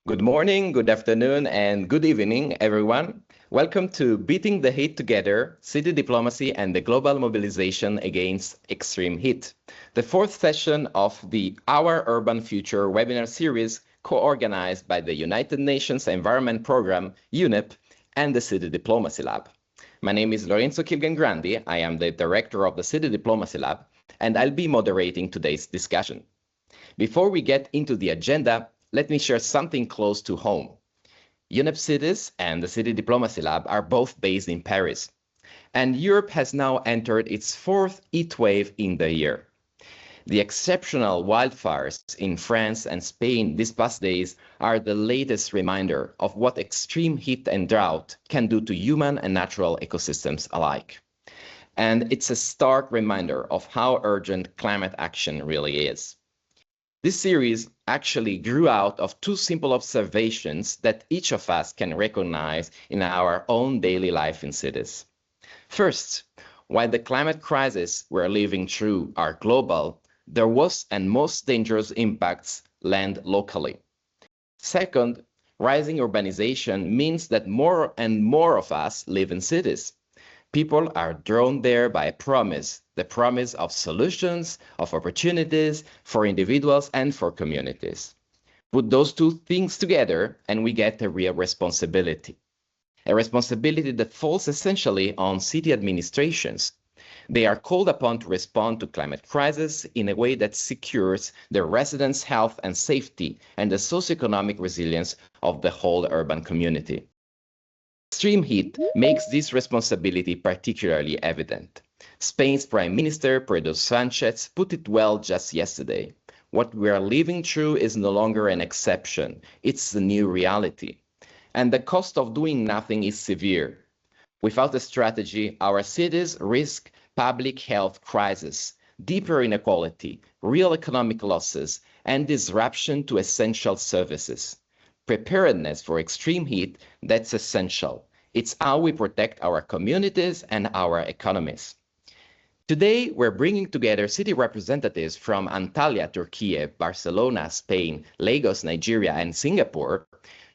Good morning, good afternoon, and good evening, everyone. Welcome to Beating the Heat Together, City Diplomacy and the Global Mobilization Against Extreme Heat, the fourth session of the Our Urban Future webinar series co-organized by the United Nations Environment Programme, UNEP, and the City Diplomacy Lab. My name is Lorenzo Kilgangrandi. I am the director of the City Diplomacy Lab, and I'll be moderating today's discussion. Before we get into the agenda, let me share something close to home. UNEP Cities and the City Diplomacy Lab are both based in Paris, and Europe has now entered its fourth heat wave in the year. The exceptional wildfires in France and Spain these past days are the latest reminder of what extreme heat and drought can do to human and natural ecosystems alike. And it's a stark reminder of how urgent climate action really is. This series actually grew out of two simple observations that each of us can recognize in our own daily life in cities. First, while the climate crisis we're living through are global, their worst and most dangerous impacts land locally. Second, rising urbanization means that more and more of us live in cities. People are drawn there by a promise, the promise of solutions, of opportunities for individuals and for communities. Put those two things together and we get a real responsibility. A responsibility that falls essentially on city administrations. They are called upon to respond to climate crisis in a way that secures their residents' health and safety and the socioeconomic resilience of the whole urban community. Extreme heat makes this responsibility particularly evident. Spain's Prime Minister, Pedro Sanchez, put it well just yesterday. What we are living through is no longer an exception, it's the new reality. And the cost of doing nothing is severe. Without a strategy, our cities risk public health crisis, deeper inequality, real economic losses, and disruption to essential services. Preparedness for extreme heat, that's essential. It's how we protect our communities and our economies. Today, we're bringing together city representatives from Antalya, Turkey, Barcelona, Spain, Lagos, Nigeria, and Singapore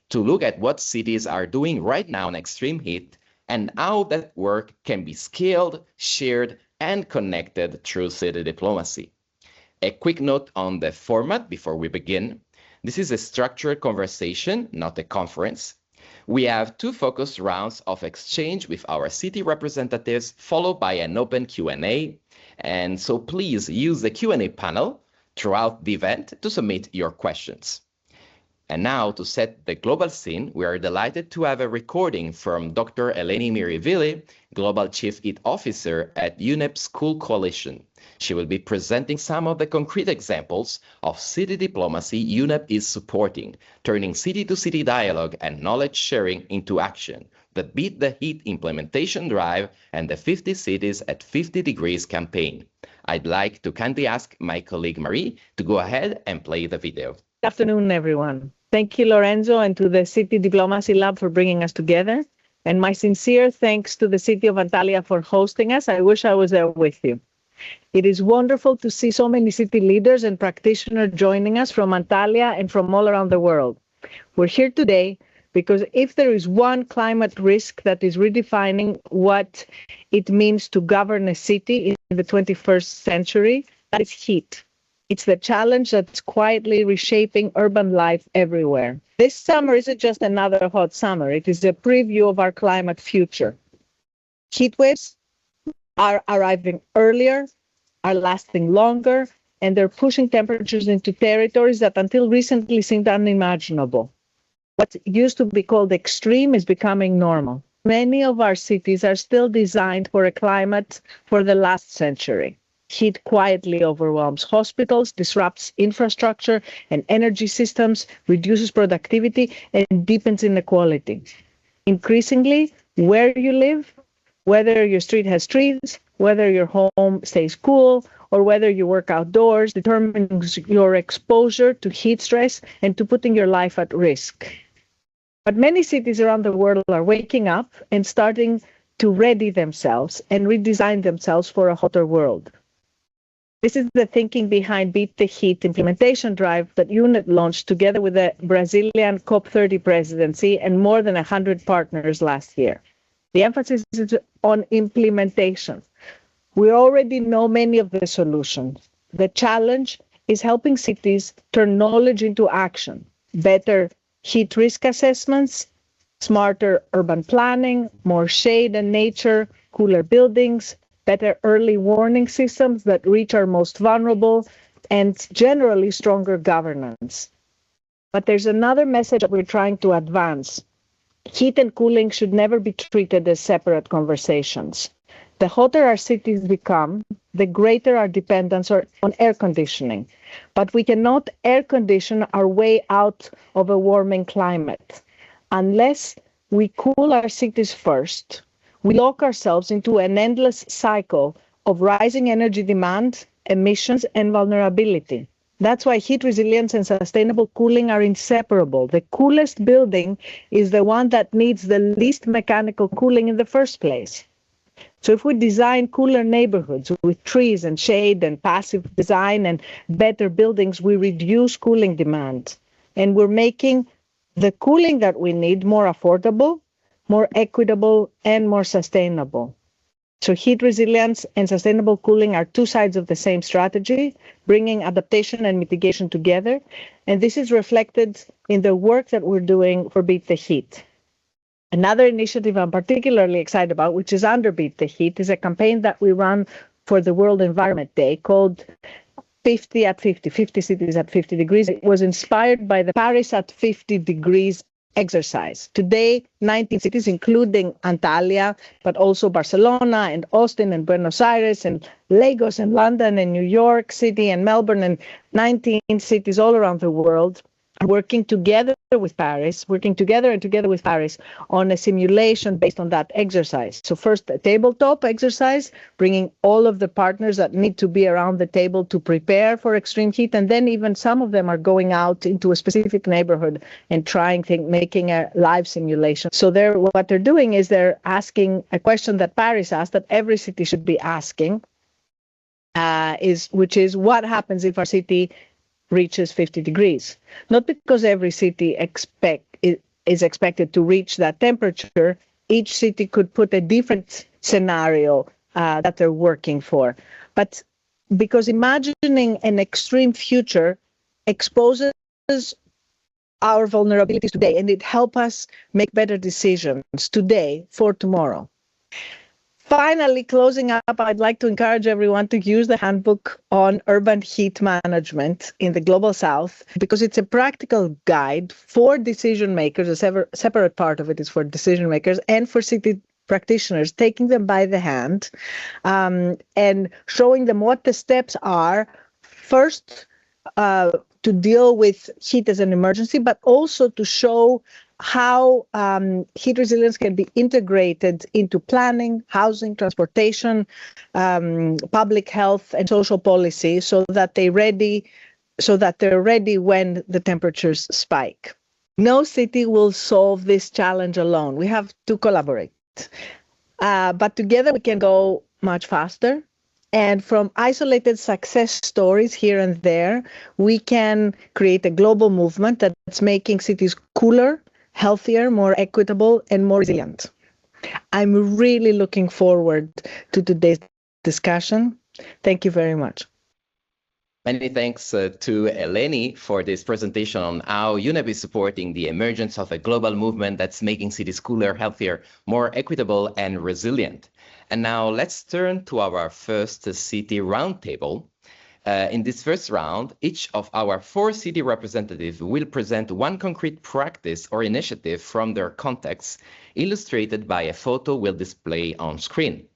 to look at what cities are doing right now in extreme heat and how that work can be scaled, shared, and connected through city diplomacy. A quick note on the format before we begin. This is a structured conversation, not a conference. We have two focus rounds of exchange with our city representatives, followed by an open Q&A. And so please use the Q&A panel throughout the event to submit your questions. And now, to set the global scene, we are delighted to have a recording from Dr. Eleni Mirivili, Global Chief Heat Officer at UNEP School Coalition. She will be presenting some of the concrete examples of city diplomacy UNEP is supporting, turning city-to-city dialogue and knowledge sharing into action, the Beat the Heat implementation drive, and the 50 Cities at 50 Degrees campaign. I'd like to kindly ask my colleague Marie to go ahead and play the video. Good afternoon, everyone. Thank you, Lorenzo, and to the City Diplomacy Lab for bringing us together. And my sincere thanks to the City of Antalya for hosting us. I wish I was there with you. It is wonderful to see so many city leaders and practitioners joining us from Antalya and from all around the world. We're here today because if there is one climate risk that is redefining what it means to govern a city in the 21st century, that is heat. It's the challenge that's quietly reshaping urban life everywhere. This summer isn't just another hot summer. It is a preview of our climate future. Heat waves are arriving earlier, are lasting longer, and they're pushing temperatures into territories that until recently seemed unimaginable. What used to be called extreme is becoming normal. Many of our cities are still designed for a climate for the last century. Heat quietly overwhelms hospitals, disrupts infrastructure and energy systems, reduces productivity, and deepens inequality. Increasingly, where you live, whether your street has trees, whether your home stays cool, or whether you work outdoors, determines your exposure to heat stress and to putting your life at risk. But many cities around the world are waking up and starting to ready themselves and redesign themselves for a hotter world. This is the thinking behind Beat the Heat implementation drive that UNEP launched together with the Brazilian COP30 Presidency and more than 100 partners last year. The emphasis is on implementation. We already know many of the solutions. The challenge is helping cities turn knowledge into action, better heat risk assessments, smarter urban planning, more shade and nature, cooler buildings, better early warning systems that reach our most vulnerable, and generally stronger governance. But there's another message that we're trying to advance. Heat and cooling should never be treated as separate conversations. The hotter our cities become, the greater our dependence on air conditioning. But we cannot air condition our way out of a warming climate. Unless we cool our cities first, we lock ourselves into an endless cycle of rising energy demand, emissions, and vulnerability. That's why heat resilience and sustainable cooling are inseparable. The coolest building is the one that needs the least mechanical cooling in the first place. So if we design cooler neighborhoods with trees and shade and passive design and better buildings, we reduce cooling demand. And we're making the cooling that we need more affordable, more equitable, and more sustainable. So heat resilience and sustainable cooling are two sides of the same strategy, bringing adaptation and mitigation together. And this is reflected in the work that we're doing for Beat the Heat. Another initiative I'm particularly excited about, which is under Beat the Heat, is a campaign that we run for the World Environment Day called 50 at 50, 50 cities at 50 degrees. It was inspired by the Paris at 50 degrees exercise. Today, 19 cities, including Antalya, but also Barcelona and Austin and Buenos Aires and Lagos and London and New York City and Melbourne and 19 cities all around the world are working together with Paris on a simulation based on that exercise. So first, a tabletop exercise, bringing all of the partners that need to be around the table to prepare for extreme heat. And then even some of them are going out into a specific neighborhood and making a live simulation. So what they're doing is they're asking a question that Paris asked, that every city should be asking, which is what happens if our city reaches 50 degrees. Not because every city is expected to reach that temperature. Each city could put a different scenario that they're working for. But because imagining an extreme future exposes our vulnerabilities today, and it helps us make better decisions today for tomorrow. Finally, closing up, I'd like to encourage everyone to use the handbook on urban heat management in the Global South, because it's a practical guide for decision makers. A separate part of it is for decision makers and for city practitioners, taking them by the hand and showing them what the steps are. First, to deal with heat as an emergency, but also to show how heat resilience can be integrated into planning, housing, transportation, public health, and social policy, so that they're ready when the temperatures spike. No city will solve this challenge alone. We have to collaborate, but together we can go much faster. And from isolated success stories here and there, we can create a global movement that's making cities cooler, healthier, more equitable, and more resilient. I'm really looking forward to today's discussion. Thank you very much. Many thanks to Eleni for this presentation on how UNEP is supporting the emergence of a global movement that's making cities cooler, healthier, more equitable, and resilient. And now let's turn to our first city roundtable. In this first round, each of our 4 city representatives will present one concrete practice or initiative from their context, illustrated by a photo we'll display on screen.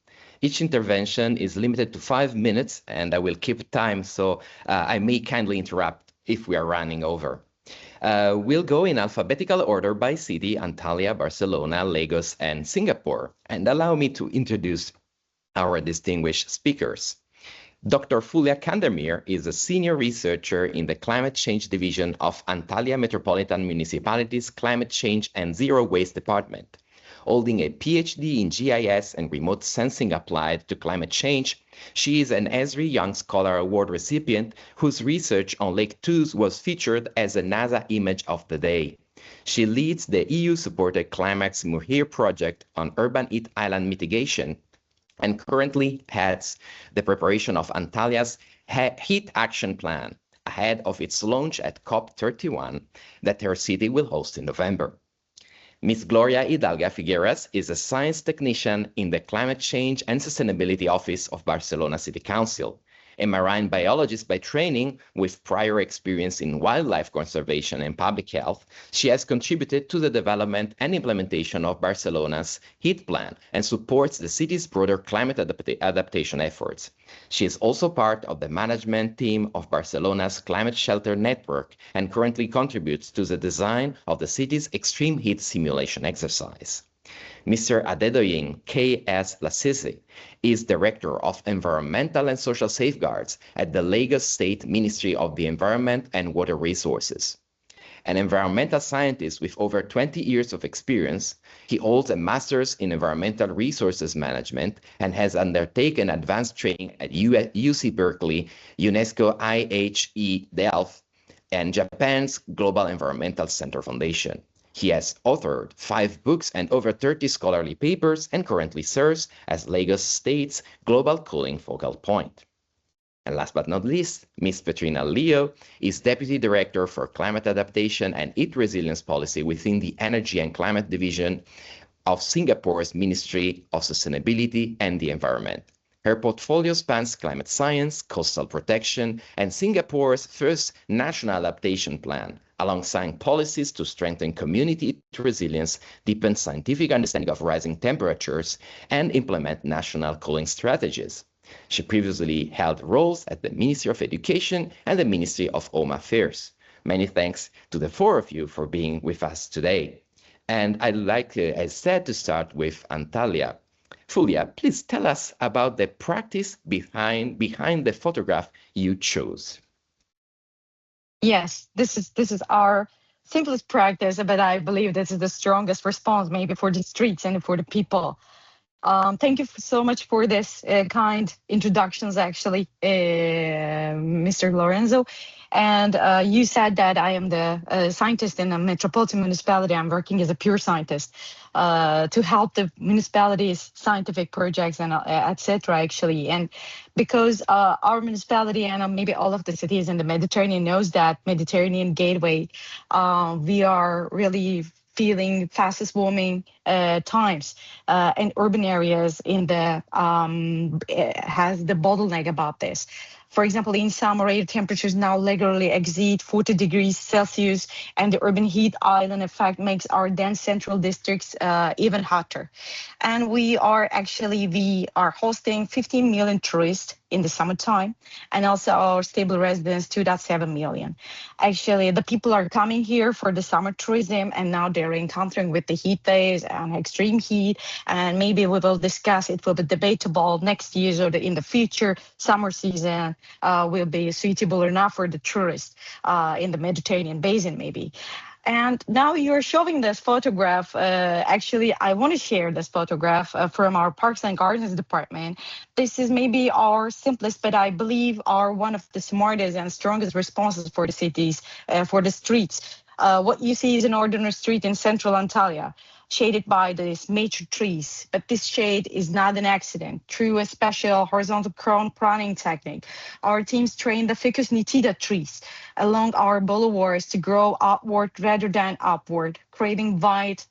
Each intervention is limited to 5 minutes, and I will keep time, so I may kindly interrupt if we are running over. We'll go in alphabetical order by city: Antalya, Barcelona, Lagos, and Singapore. And allow me to introduce our distinguished speakers. Dr. Fulya Kandemir is a senior researcher in the Climate Change Division of Antalya Metropolitan Municipality's Climate Change and Zero Waste Department. holding a PhD in GIS and remote sensing applied to climate change. She is an Esri Young Scholar Award recipient whose research on Lake Toulouse was featured as a NASA Image of the Day. She leads the EU-supported Climax Muhir project on urban heat island mitigation and currently heads the preparation of Antalya's Heat Action Plan ahead of its launch at COP31 that her city will host in November. Ms. Gloria Hidalga Figueras is a science technician in the Climate Change and Sustainability Office of Barcelona City Council. A marine biologist by training with prior experience in wildlife conservation and public health, she has contributed to the development and implementation of Barcelona's heat plan and supports the city's broader climate adaptation efforts. She is also part of the management team of Barcelona's climate shelter network and currently contributes to the design of the city's extreme heat simulation exercise. Mr. Adedoyin K.S. Lasisi is Director of Environmental and Social Safeguards at the Lagos State Ministry of the Environment and Water Resources. An environmental scientist with over 20 years of experience, he holds a master's in environmental resources management and has undertaken advanced training at UC Berkeley, UNESCO IHE Delft, and Japan's Global Environmental Center Foundation. He has authored 5 books and over 30 scholarly papers and currently serves as Lagos State's Global Cooling Focal Point. And last but not least, Ms. Petrina Leo is Deputy Director for Climate Adaptation and Heat Resilience Policy within the Energy and Climate Division of Singapore's Ministry of Sustainability and the Environment. Her portfolio spans climate science, coastal protection, and Singapore's first national adaptation plan, alongside policies to strengthen community resilience, deepen scientific understanding of rising temperatures, and implement national cooling strategies. She previously held roles at the Ministry of Education and the Ministry of Home Affairs. Many thanks to the 4 of you for being with us today. And I'd like, as said, to start with Antalya. Fulia, please tell us about the practice behind the photograph you chose. Yes, this is our simplest practice, but I believe this is the strongest response maybe for the streets and for the people. Thank you so much for this kind introductions, actually, Mr. Lorenzo. And you said that I am the scientist in a metropolitan municipality. I'm working as a pure scientist to help the municipalities' scientific projects and etc. actually. And because our municipality and maybe all of the cities in the Mediterranean knows that Mediterranean gateway, we are really feeling fastest warming times and urban areas in the has the bottleneck about this. For example, in summer, air temperatures now regularly exceed 40 degrees Celsius, and the urban heat island effect makes our dense central districts even hotter. And we are hosting 15 million tourists in the summertime, and also our stable residents 2.7 million. Actually, the people are coming here for the summer tourism, and now they're encountering with the heat waves and extreme heat, and maybe we will discuss, it will be debatable next year or in the future summer season will be suitable or not for the tourists in the Mediterranean basin maybe. And now you're showing this photograph. Actually, I want to share this photograph from our Parks and Gardens department. This is maybe our simplest, but I believe are one of the smartest and strongest responses for the cities, for the streets. What you see is an ordinary street in central Antalya, shaded by these mature trees. But this shade is not an accident. Through a special horizontal crown pruning technique, our teams train the Ficus nitida trees along our boulevards to grow upward rather than upward, creating wide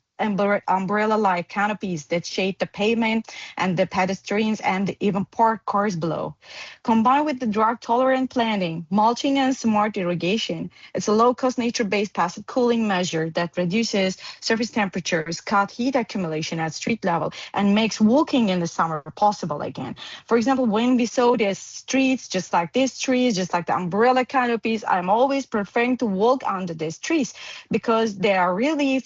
umbrella-like canopies that shade the pavement and the pedestrians and even parked cars below. Combined with the drought-tolerant planting, mulching, and smart irrigation, it's a low-cost nature-based passive cooling measure that reduces surface temperatures, cut heat accumulation at street level, and makes walking in the summer possible again. For example, when we saw these streets, just like these trees, just like the umbrella canopies, I'm always preferring to walk under these trees because they are really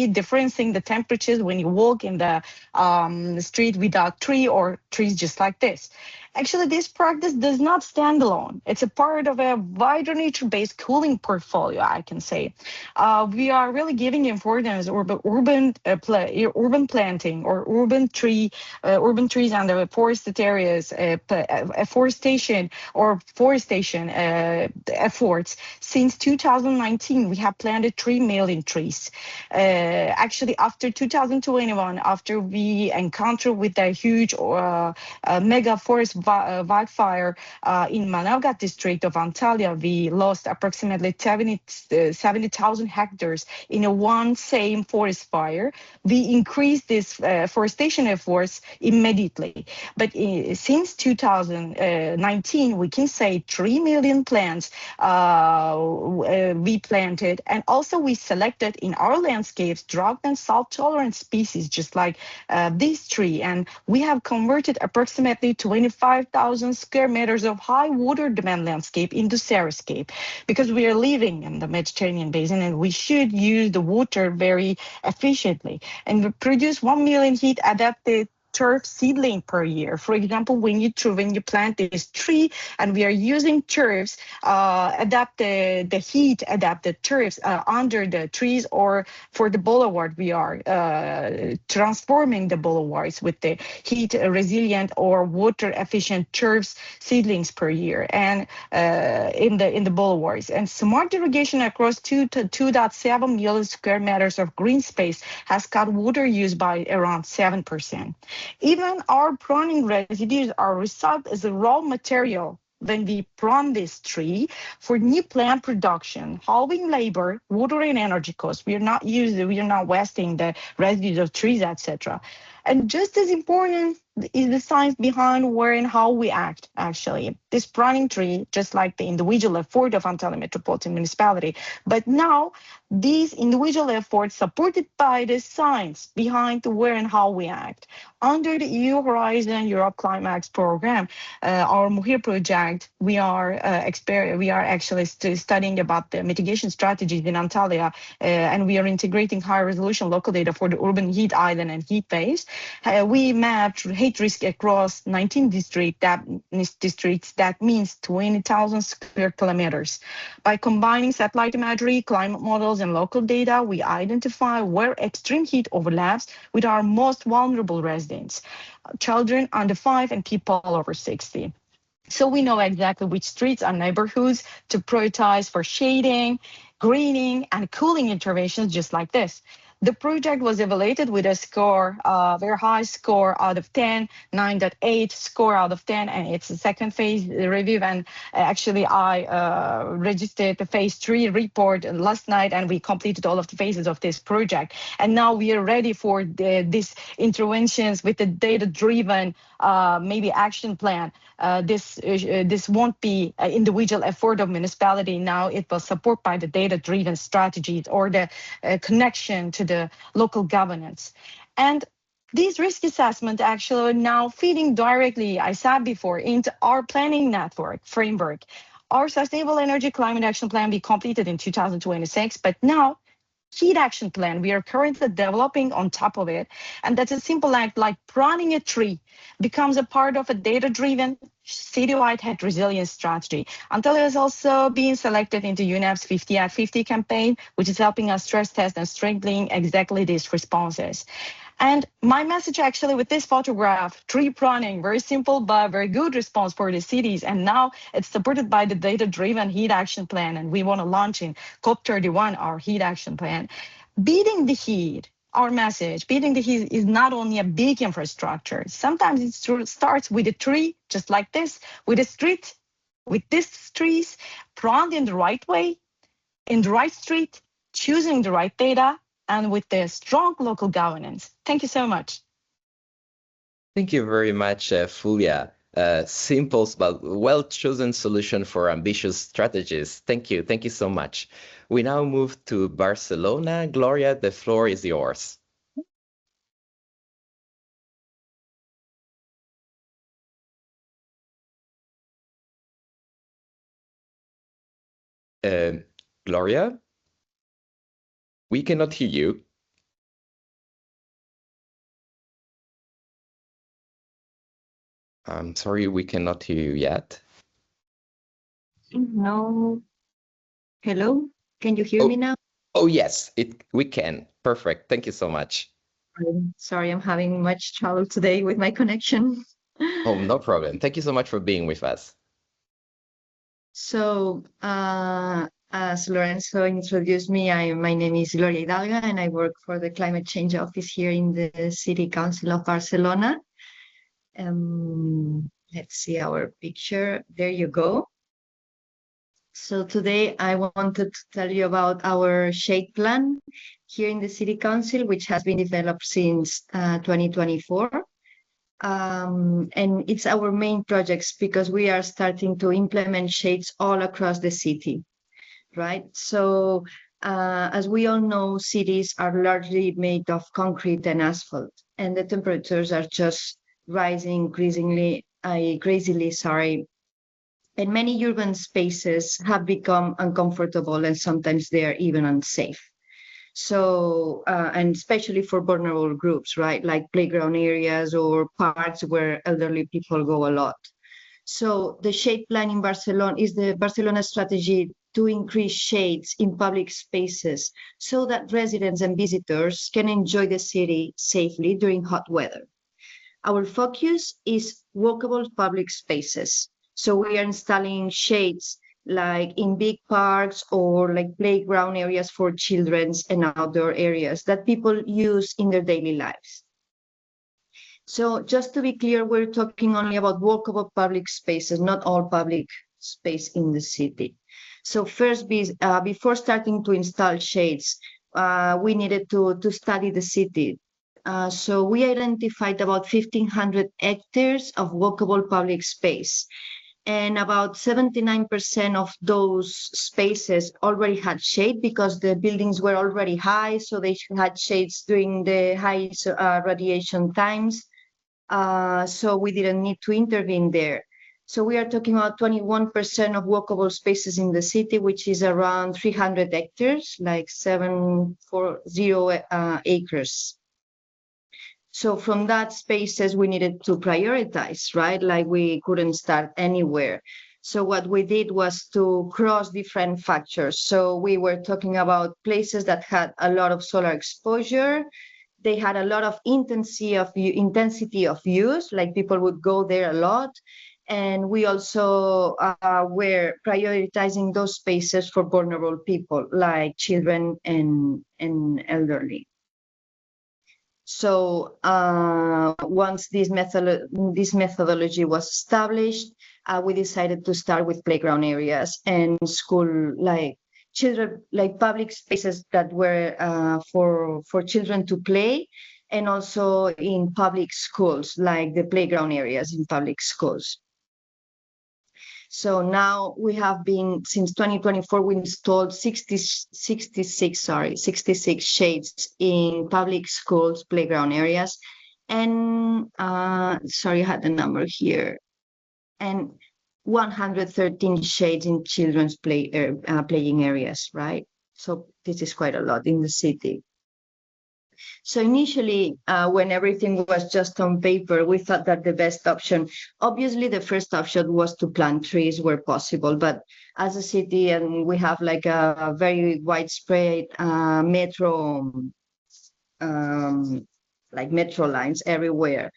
differencing the temperatures when you walk in the street without tree or trees just like this. Actually, this practice does not stand alone. It's a part of a wider nature-based cooling portfolio, I can say. We are really giving importance urban planting or urban trees and the forested areas, forestation efforts. Since 2019, we have planted 3 million trees. Actually, after 2021, after we encountered with a huge mega forest wildfire in Manavgat district of Antalya, we lost approximately 70,000 hectares in a one same forest fire. We increased this forestation efforts immediately. But since 2019, we can say 3 million plants we planted, and also we selected in our landscapes drought and salt tolerant species, just like this tree, and we have converted approximately 25,000 square meters of high water demand landscape into xeriscape, because we are living in the Mediterranean basin and we should use the water very efficiently, and we produce 1 million heat adapted turf seedling per year. For example, when you plant this tree, and we are using turfs, the heat adapted turfs under the trees, or for the boulevard, we are transforming the boulevards with the heat resilient or water efficient turfs seedlings per year, and in the boulevards. And smart irrigation across 2.7 million square meters of green space has cut water use by around 7%. Even our pruning residues are recycled as a raw material when we prune this tree for new plant production, halving labor, water, and energy costs. We are not wasting the residues of trees, etc. And just as important is the science behind where and how we act, actually. This pruning tree, just like the individual effort of Antalya Metropolitan Municipality, but now these individual efforts supported by the science behind the where and how we act. Under the EU Horizon Europe Climax program, our Muhir project, we are actually studying about the mitigation strategies in Antalya, and we are integrating high resolution local data for the urban heat island and heat waves. We mapped heat risk across 19 districts. That means 20,000 square kilometers. By combining satellite imagery, climate models, and local data, we identify where extreme heat overlaps with our most vulnerable residents, children under 5 and people over 60. So we know exactly which streets and neighborhoods to prioritize for shading, greening, and cooling interventions, just like this. The project was evaluated with a score, very high score out of 10, 9.8 score out of 10, and it's the second phase review. And actually, I registered the phase 3 report last night, and we completed all of the phases of this project. And now we are ready for these interventions with the data-driven maybe action plan. This won't be an individual effort of municipality. Now it will support by the data-driven strategies or the connection to the local governance. And these risk assessment actually are now feeding directly, I said before, into our planning network framework. Our sustainable energy climate action plan be completed in 2026, but now heat action plan we are currently developing on top of it, and that's a simple act like pruning a tree becomes a part of a data-driven citywide heat resilience strategy. Antalya is also being selected into UNEP's 50 at 50 campaign, which is helping us stress test and strengthening exactly these responses. And my message actually with this photograph, tree pruning, very simple but very good response for the cities. And now it's supported by the data-driven heat action plan. And we want to launch in COP31 our heat action plan. Beating the heat, our message, beating the heat is not only a big infrastructure. Sometimes it starts with a tree, just like this, with a street, with these trees, pruned in the right way, in the right street, choosing the right data, and with the strong local governance. Thank you so much. Thank you very much, Fulya. Simple but well-chosen solution for ambitious strategies. Thank you. Thank you so much. We now move to Barcelona. Gloria, the floor is yours. Gloria? We cannot hear you. I'm sorry, we cannot hear you yet. No. Hello? Can you hear me now? Oh, yes, we can. Perfect. Thank you so much. I'm sorry, I'm having much trouble today with my connection. Oh, no problem. Thank you so much for being with us. So, as Lorenzo introduced me, my name is Gloria Hidalga, and I work for the Climate Change Office here in the City Council of Barcelona. Let's see our picture. There you go. So today I wanted to tell you about our shade plan here in the City Council, which has been developed since 2024. And it's our main projects because we are starting to implement shades all across the city, right? So as we all know, cities are largely made of concrete and asphalt, and the temperatures are just rising crazily, and many urban spaces have become uncomfortable and sometimes they are even unsafe. So, and especially for vulnerable groups, right? Like playground areas or parks where elderly people go a lot. So the shade plan in Barcelona is the Barcelona strategy to increase shades in public spaces so that residents and visitors can enjoy the city safely during hot weather. Our focus is walkable public spaces. So we are installing shades like in big parks or like playground areas for children and outdoor areas that people use in their daily lives. So just to be clear, we're talking only about walkable public spaces, not all public space in the city. So first, before starting to install shades, we needed to study the city. So we identified about 1,500 hectares of walkable public space. And about 79% of those spaces already had shade because the buildings were already high, so they had shades during the high radiation times. So we didn't need to intervene there. So we are talking about 21% of walkable spaces in the city, which is around 300 hectares, like 740 acres. So from that spaces, we needed to prioritize, right? Like we couldn't start anywhere. So what we did was to cross different factors. So we were talking about places that had a lot of solar exposure. They had a lot of intensity of use, like people would go there a lot. And we also were prioritizing those spaces for vulnerable people, like children and elderly. So once this methodology was established, we decided to start with playground areas and school, like children, like public spaces that were for children to play, and also in public schools, like the playground areas in public schools. So now we have been, since 2024, we installed 66 shades in public schools, playground areas. And sorry, I had the number here. And 113 shades in children's playing areas, right? So this is quite a lot in the city. So initially, when everything was just on paper, we thought that the best option, obviously the first option was to plant trees where possible, but as a city and we have like a very widespread metro lines everywhere,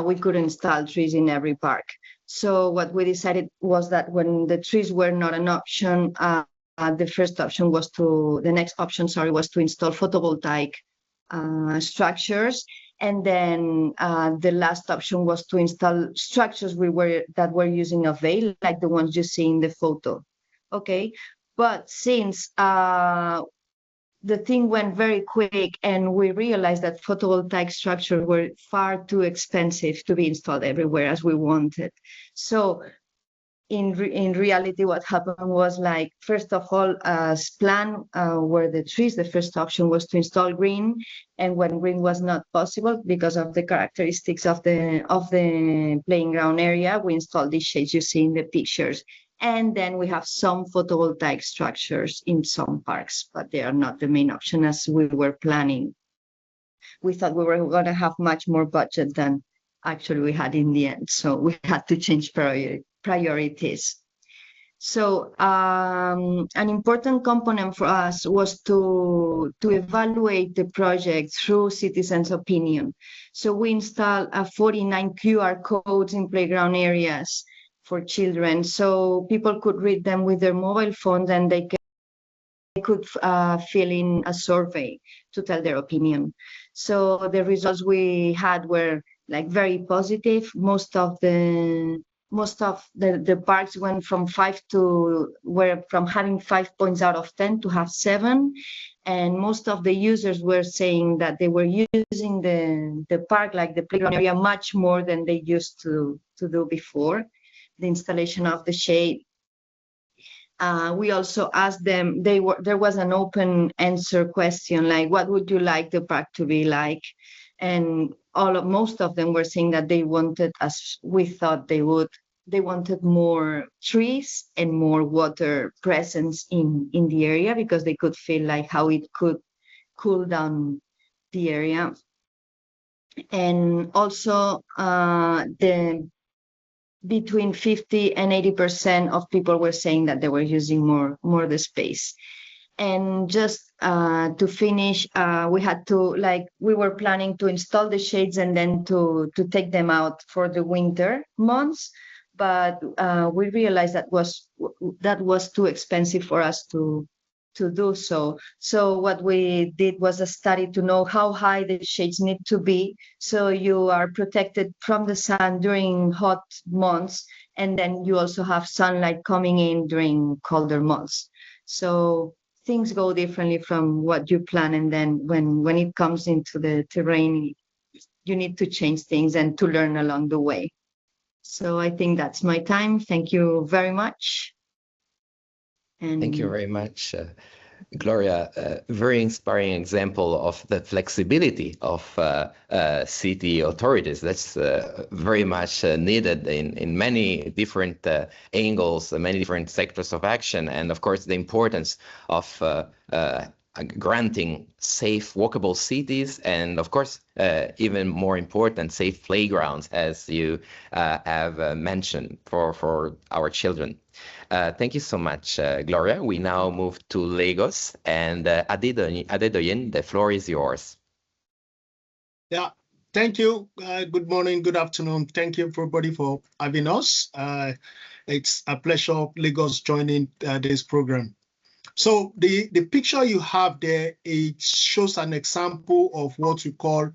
we could install trees in every park. So what we decided was that when the trees were not an option, the next option was to install photovoltaic structures, and then the last option was to install structures that were using a veil, like the ones you see in the photo. Okay, but since the thing went very quick and we realized that photovoltaic structures were far too expensive to be installed everywhere as we wanted. So in reality, what happened was, like, first of all, as planned, were the trees. The first option was to install green, and when green was not possible because of the characteristics of the playing ground area, we installed these shades you see in the pictures. And then we have some photovoltaic structures in some parks, but they are not the main option as we were planning. We thought we were going to have much more budget than actually we had in the end. So we had to change priorities. So an important component for us was to evaluate the project through citizens' opinion. So we installed 49 QR codes in playground areas for children, so people could read them with their mobile phones, and they could fill in a survey to tell their opinion. So the results we had were like very positive. Most of the parks went from from having 5 points out of 10 to have 7, and most of the users were saying that they were using the park, like the playground area, much more than they used to do before the installation of the shade. We also asked them, there was an open answer question, like, what would you like the park to be like? And most of them were saying that they wanted, as we thought they would, they wanted more trees and more water presence in the area, because they could feel like how it could cool down the area. And also between 50 and 80% of people were saying that they were using more the space. And just to finish, we were planning to install the shades and then to take them out for the winter months, but we realized that was too expensive for us to do so. So what we did was a study to know how high the shades need to be, so you are protected from the sun during hot months, and then you also have sunlight coming in during colder months. So things go differently from what you plan, and then when it comes into the terrain, you need to change things and to learn along the way. So I think that's my time. Thank you very much. And thank you very much, Gloria. A very inspiring example of the flexibility of city authorities. That's very much needed in many different angles, many different sectors of action, and of course the importance of granting safe, walkable cities, and of course, even more important, safe playgrounds, as you have mentioned for our children. Thank you so much, Gloria. We now move to Lagos, and Adedoyin, the floor is yours. Yeah, thank you. Good morning, good afternoon. Thank you, everybody, for having us. It's a pleasure, Lagos, joining this program. So the picture you have there, it shows an example of what we call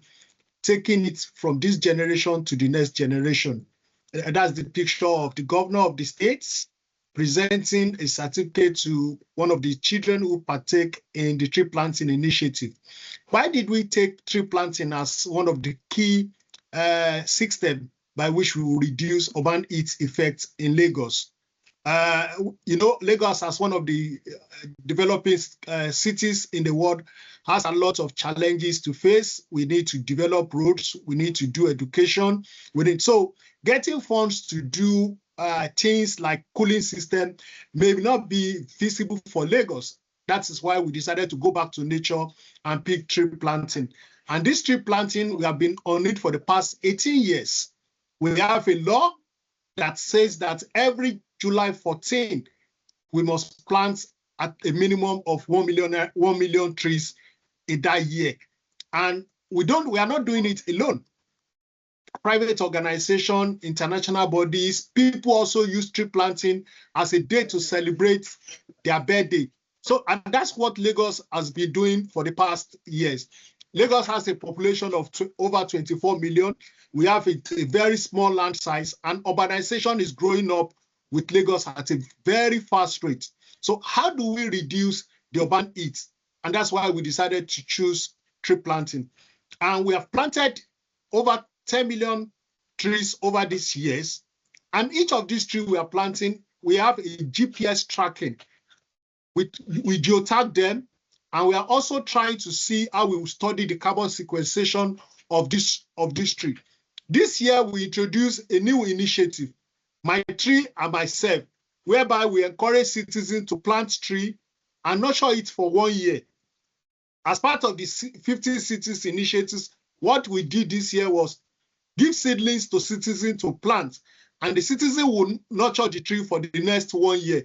taking it from this generation to the next generation. That's the picture of the governor of the states presenting a certificate to one of the children who partake in the tree planting initiative. Why did we take tree planting as one of the key systems by which we will reduce urban heat effects in Lagos? Lagos, as one of the developing cities in the world, has a lot of challenges to face. We need to develop roads. We need to do education. So getting funds to do things like cooling system may not be feasible for Lagos. That is why we decided to go back to nature and pick tree planting. And this tree planting, we have been on it for the past 18 years. We have a law that says that every July 14, we must plant at a minimum of 1 million trees in that year. And we are not doing it alone. Private organization, international bodies, people also use tree planting as a day to celebrate their birthday. So, and that's what Lagos has been doing for the past years. Lagos has a population of over 24 million. We have a very small land size, and urbanization is growing up with Lagos at a very fast rate. So how do we reduce the urban heat? And that's why we decided to choose tree planting. And we have planted over 10 million trees over these years. And each of these trees we are planting, we have a GPS tracking. We geotag them, and we are also trying to see how we will study the carbon sequestration of this tree. This year, we introduced a new initiative, My Tree and Myself, whereby we encourage citizens to plant tree and nurture it for 1 year. As part of the 50 cities initiatives, what we did this year was give seedlings to citizens to plant, and the citizen will nurture the tree for the next 1 year.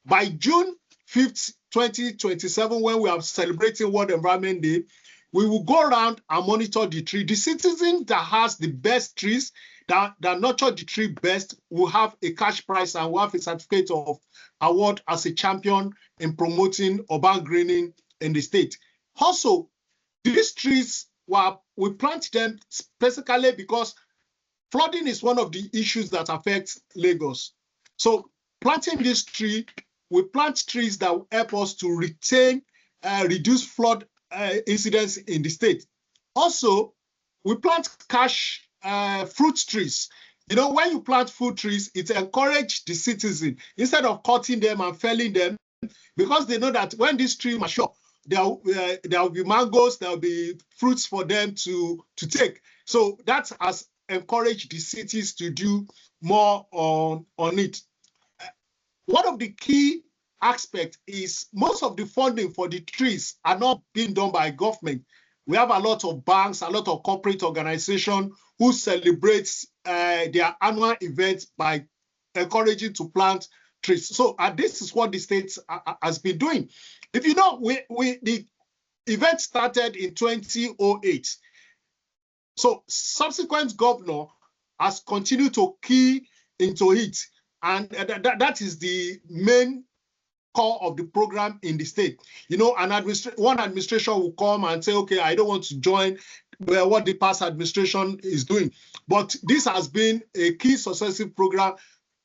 By June 5th, 2027, when we are celebrating World Environment Day, we will go around and monitor the tree. The citizen that has the best trees, that nurture the tree best, will have a cash prize and will have a certificate of award as a champion in promoting urban greening in the state. Also, these trees, we plant them specifically because flooding is one of the issues that affects Lagos. So planting this tree, we plant trees that will help us to reduce flood incidents in the state. Also, we plant cash fruit trees. You know, when you plant fruit trees, it encourages the citizen, instead of cutting them and felling them, because they know that when this tree mature, there will be mangoes, there will be fruits for them to take. So that has encouraged the cities to do more on it. One of the key aspects is most of the funding for the trees are not being done by government. We have a lot of banks, a lot of corporate organizations who celebrate their annual events by encouraging to plant trees. So this is what the state has been doing. If you know, the event started in 2008. So subsequent governor has continued to key into it. And that is the main core of the program in the state. You know, one administration will come and say, okay, I don't want to join what the past administration is doing. But this has been a key successive program.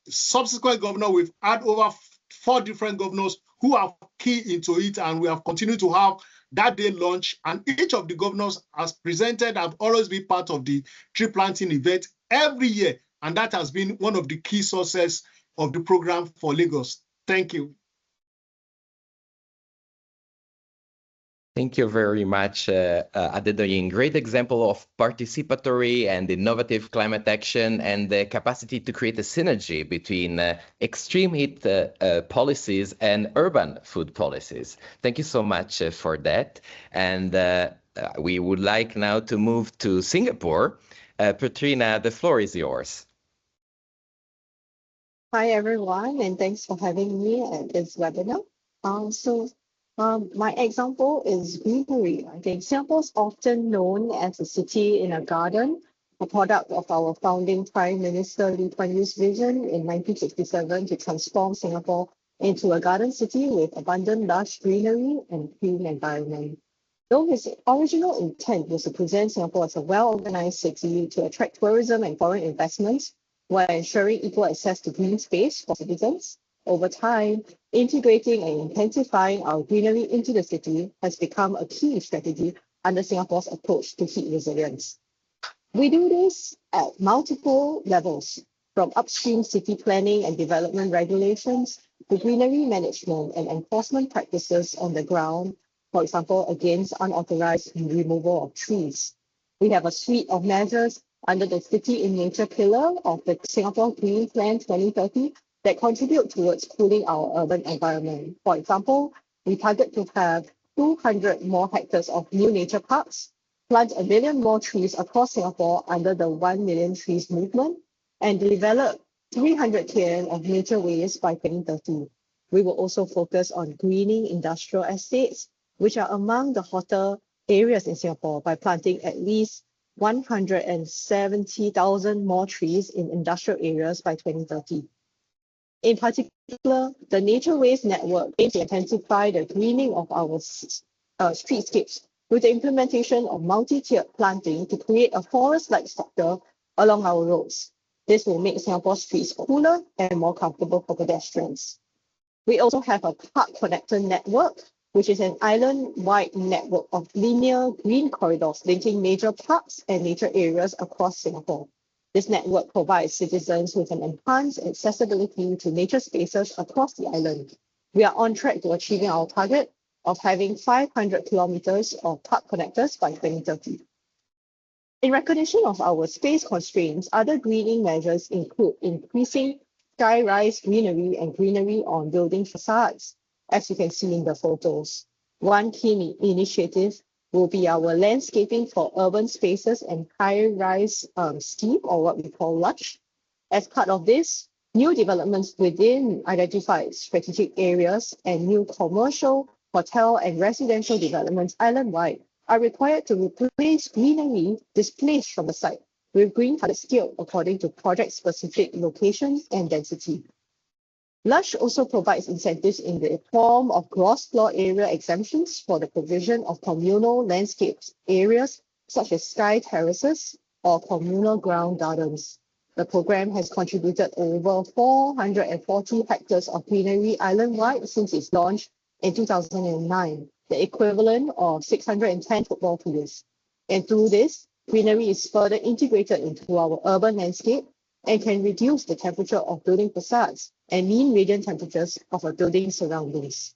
Subsequent governor, we've had over 4 different governors who have keyed into it, and we have continued to have that day launch. And each of the governors has presented and always been part of the tree planting event every year. And that has been one of the key sources of the program for Lagos. Thank you. Thank you very much, Adedoyin. Great example of participatory and innovative climate action and the capacity to create a synergy between extreme heat policies and urban food policies. Thank you so much for that. And we would like now to move to Singapore. Petrina, the floor is yours. Hi, everyone, and thanks for having me at this webinar. My example is greenery. I think Singapore is often known as a city in a garden, a product of our founding Prime Minister Lee Kuan Yew's vision in 1967 to transform Singapore into a garden city with abundant lush greenery and clean environment. Though his original intent was to present Singapore as a well-organized city to attract tourism and foreign investments while ensuring equal access to green space for citizens, over time, integrating and intensifying our greenery into the city has become a key strategy under Singapore's approach to heat resilience. We do this at multiple levels, from upstream city planning and development regulations to greenery management and enforcement practices on the ground, for example, against unauthorized removal of trees. We have a suite of measures under the City in Nature pillar of the Singapore Green Plan 2030 that contribute towards cooling our urban environment. For example, we target to have 200 more hectares of new nature parks, plant 1 million more trees across Singapore under the 1 million trees movement, and develop 300 km of nature ways by 2030. We will also focus on greening industrial estates, which are among the hotter areas in Singapore, by planting at least 170,000 more trees in industrial areas by 2030. In particular, the Nature Ways Network aims to intensify the greening of our streetscapes with the implementation of multi-tiered planting to create a forest-like structure along our roads. This will make Singapore's streets cooler and more comfortable for pedestrians. We also have a Park Connector Network, which is an island-wide network of linear green corridors linking major parks and nature areas across Singapore. This network provides citizens with an enhanced accessibility to nature spaces across the island. We are on track to achieving our target of having 500 kilometers of park connectors by 2030. In recognition of our space constraints, other greening measures include increasing sky-rise greenery and greenery on building facades, as you can see in the photos. One key initiative will be our landscaping for urban spaces and high-rise scheme, or what we call LUSH. As part of this, new developments within identified strategic areas and new commercial, hotel, and residential developments island-wide are required to replace greenery displaced from the site with green colored scale according to project-specific location and density. LUSH also provides incentives in the form of gross floor area exemptions for the provision of communal landscape areas such as sky terraces or communal ground gardens. The program has contributed over 440 hectares of greenery island-wide since its launch in 2009, the equivalent of 610 football fields. And through this, greenery is further integrated into our urban landscape and can reduce the temperature of building facades and mean radiant temperatures of our building surroundings.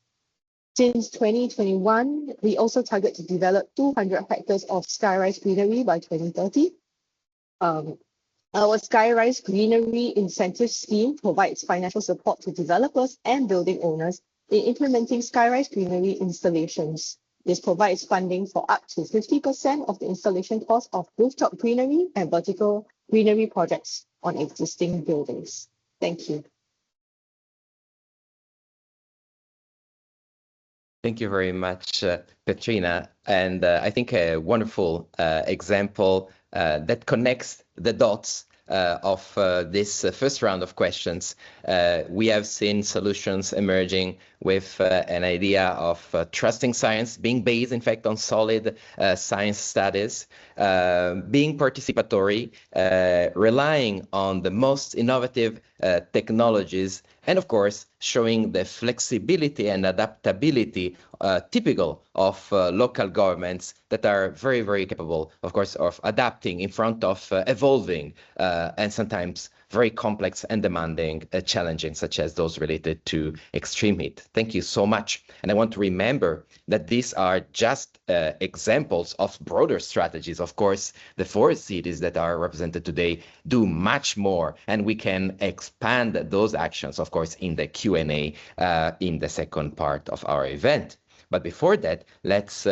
Since 2021, we also target to develop 200 hectares of skyrise greenery by 2030. Our Skyrise Greenery Incentive Scheme provides financial support to developers and building owners in implementing skyrise greenery installations. This provides funding for up to 50% of the installation cost of rooftop greenery and vertical greenery projects on existing buildings. Thank you. Thank you very much, Petrina. And I think a wonderful example that connects the dots of this first round of questions. We have seen solutions emerging with an idea of trusting science, being based, in fact, on solid science studies, being participatory, relying on the most innovative technologies, and of course, showing the flexibility and adaptability typical of local governments that are very, very capable, of course, of adapting in front of evolving and sometimes very complex and demanding challenges, such as those related to extreme heat. Thank you so much. And I want to remember that these are just examples of broader strategies. Of course, the 4 cities that are represented today do much more, and we can expand those actions, of course, in the Q&A in the second part of our event. But before that, let's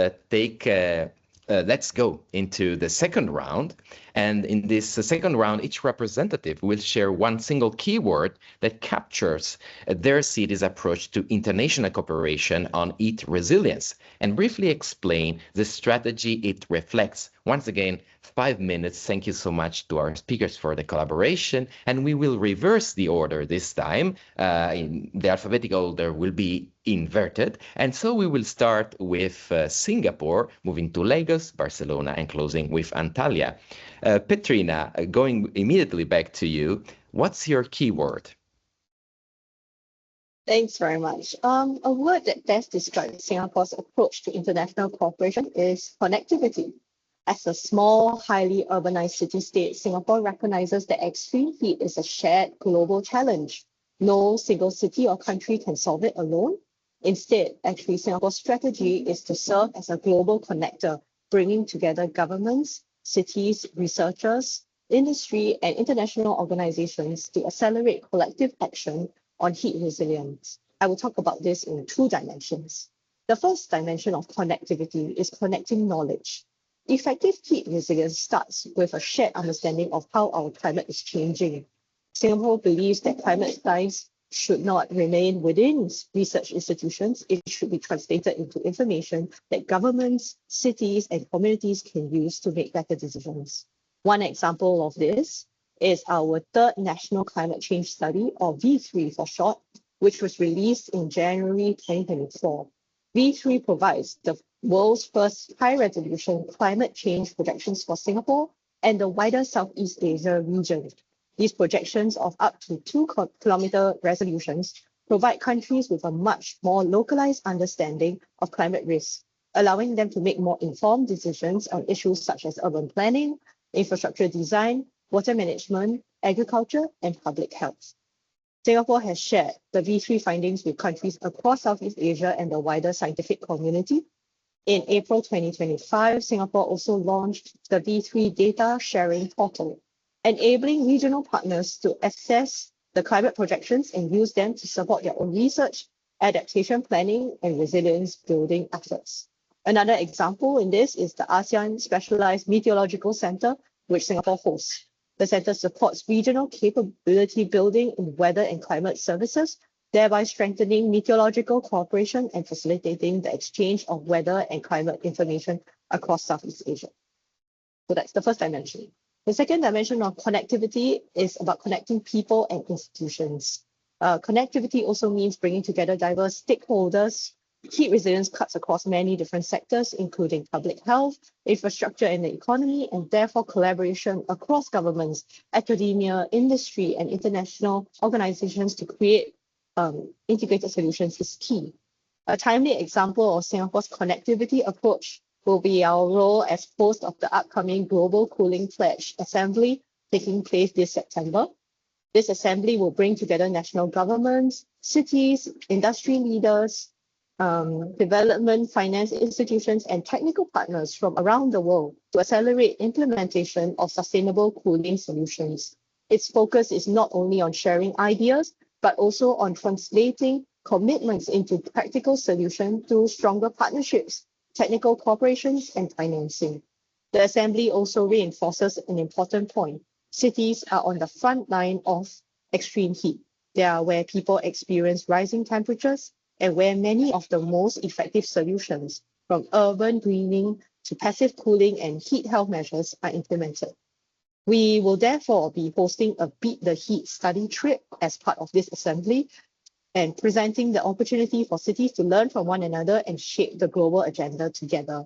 go into the second round. And in this second round, each representative will share one single keyword that captures their city's approach to international cooperation on heat resilience and briefly explain the strategy it reflects. Once again, 5 minutes. Thank you so much to our speakers for the collaboration. And we will reverse the order this time. In the alphabetical order will be inverted. And so we will start with Singapore, moving to Lagos, Barcelona, and closing with Antalya. Petrina, going immediately back to you, what's your keyword? Thanks very much. A word that best describes Singapore's approach to international cooperation is connectivity. As a small, highly urbanized city-state, Singapore recognizes that extreme heat is a shared global challenge. No single city or country can solve it alone. Instead, actually, Singapore's strategy is to serve as a global connector, bringing together governments, cities, researchers, industry, and international organizations to accelerate collective action on heat resilience. I will talk about this in 2 dimensions. The first dimension of connectivity is connecting knowledge. Effective heat resilience starts with a shared understanding of how our climate is changing. Singapore believes that climate science should not remain within research institutions. It should be translated into information that governments, cities, and communities can use to make better decisions. One example of this is our 3rd National Climate Change Study, or V3 for short, which was released in January 2024. V3 provides the world's first high-resolution climate change projections for Singapore and the wider Southeast Asia region. These projections of up to 2-kilometer resolutions provide countries with a much more localized understanding of climate risk, allowing them to make more informed decisions on issues such as urban planning, infrastructure design, water management, agriculture, and public health. Singapore has shared the V3 findings with countries across Southeast Asia and the wider scientific community. In April 2025, Singapore also launched the V3 Data Sharing Portal, enabling regional partners to assess the climate projections and use them to support their own research, adaptation planning, and resilience building efforts. Another example in this is the ASEAN Specialized Meteorological Center, which Singapore hosts. The center supports regional capability building in weather and climate services, thereby strengthening meteorological cooperation and facilitating the exchange of weather and climate information across Southeast Asia. So that's the first dimension. The second dimension of connectivity is about connecting people and institutions. Connectivity also means bringing together diverse stakeholders. Heat resilience cuts across many different sectors, including public health, infrastructure and the economy, and therefore collaboration across governments, academia, industry, and international organizations to create integrated solutions is key. A timely example of Singapore's connectivity approach will be our role as host of the upcoming Global Cooling Pledge Assembly taking place this September. This assembly will bring together national governments, cities, industry leaders, development, finance institutions, and technical partners from around the world to accelerate implementation of sustainable cooling solutions. Its focus is not only on sharing ideas, but also on translating commitments into practical solutions through stronger partnerships, technical cooperations, and financing. The Assembly also reinforces an important point. Cities are on the front line of extreme heat. They are where people experience rising temperatures and where many of the most effective solutions, from urban greening to passive cooling and heat health measures, are implemented. We will therefore be hosting a Beat the Heat study trip as part of this assembly and presenting the opportunity for cities to learn from one another and shape the global agenda together.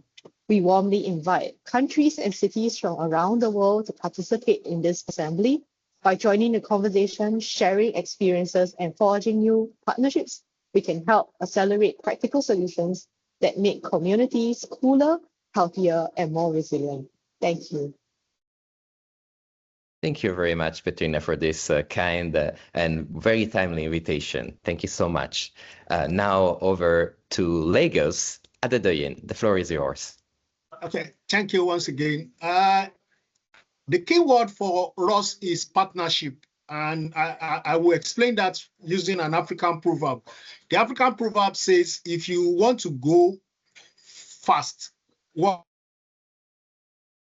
We warmly invite countries and cities from around the world to participate in this assembly. By joining the conversation, sharing experiences, and forging new partnerships, we can help accelerate practical solutions that make communities cooler, healthier, and more resilient. Thank you. Thank you very much, Petrina, for this kind and very timely invitation. Thank you so much. Now over to Lagos. Adedoyin, the floor is yours. Okay, thank you once again. The key word for us is partnership, and I will explain that using an African proverb. The African proverb says, if you want to go fast, walk.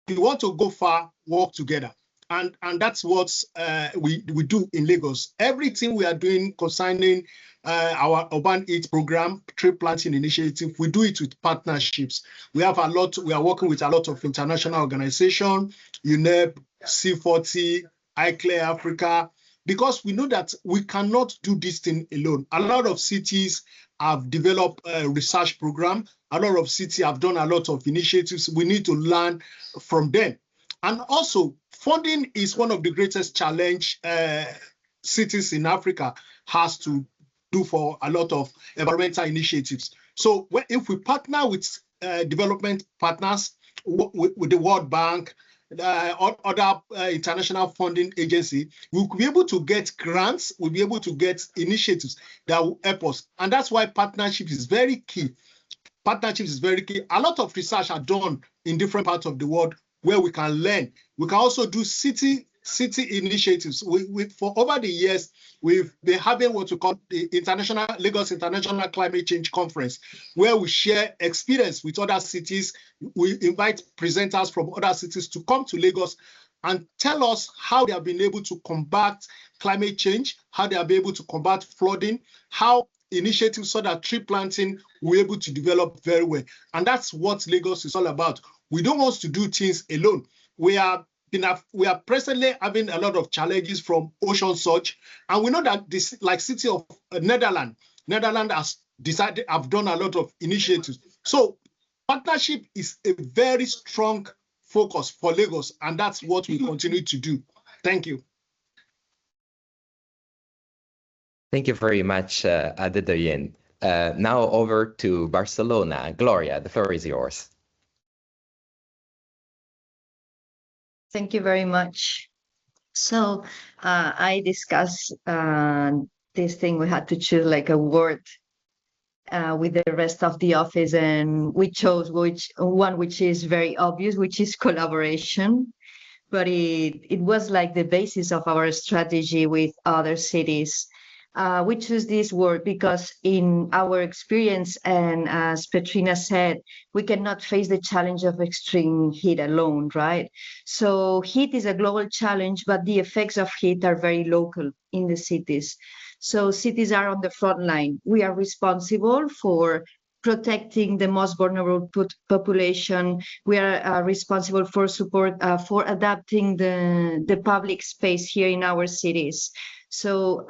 If you want to go far, walk together. And that's what we do in Lagos. Everything we are doing concerning our Urban Eat program, tree planting initiative, we do it with partnerships. We are working with a lot of international organizations, UNEP, C40, iClear Africa, because we know that we cannot do this thing alone. A lot of cities have developed a research program. A lot of cities have done a lot of initiatives. We need to learn from them. And also, funding is one of the greatest challenge cities in Africa has to do for a lot of environmental initiatives. So if we partner with development partners, with the World Bank, other international funding agency, we'll be able to get grants, we'll be able to get initiatives that will help us. And that's why partnership is very key. Partnership is very key. A lot of research are done in different parts of the world where we can learn. We can also do city initiatives. For over the years, we've been having what we call the Lagos International Climate Change Conference, where we share experience with other cities. We invite presenters from other cities to come to Lagos and tell us how they have been able to combat climate change, how they have been able to combat flooding, how initiatives so that tree planting will be able to develop very well. And that's what Lagos is all about. We don't want to do things alone. We are presently having a lot of challenges from ocean surge, and we know that this, like city of Netherlands has decided, have done a lot of initiatives. So partnership is a very strong focus for Lagos, and that's what we continue to do. Thank you. Thank you very much, Adedoyin. Now over to Barcelona. Gloria, the floor is yours. Thank you very much. So I discussed this thing. We had to choose like a word with the rest of the office, and we chose one which is very obvious, which is collaboration. But it was like the basis of our strategy with other cities. We choose this word because in our experience, and as Petrina said, we cannot face the challenge of extreme heat alone, right? So heat is a global challenge, but the effects of heat are very local in the cities. So cities are on the front line. We are responsible for protecting the most vulnerable population. We are responsible for support, for adapting the public space here in our cities. So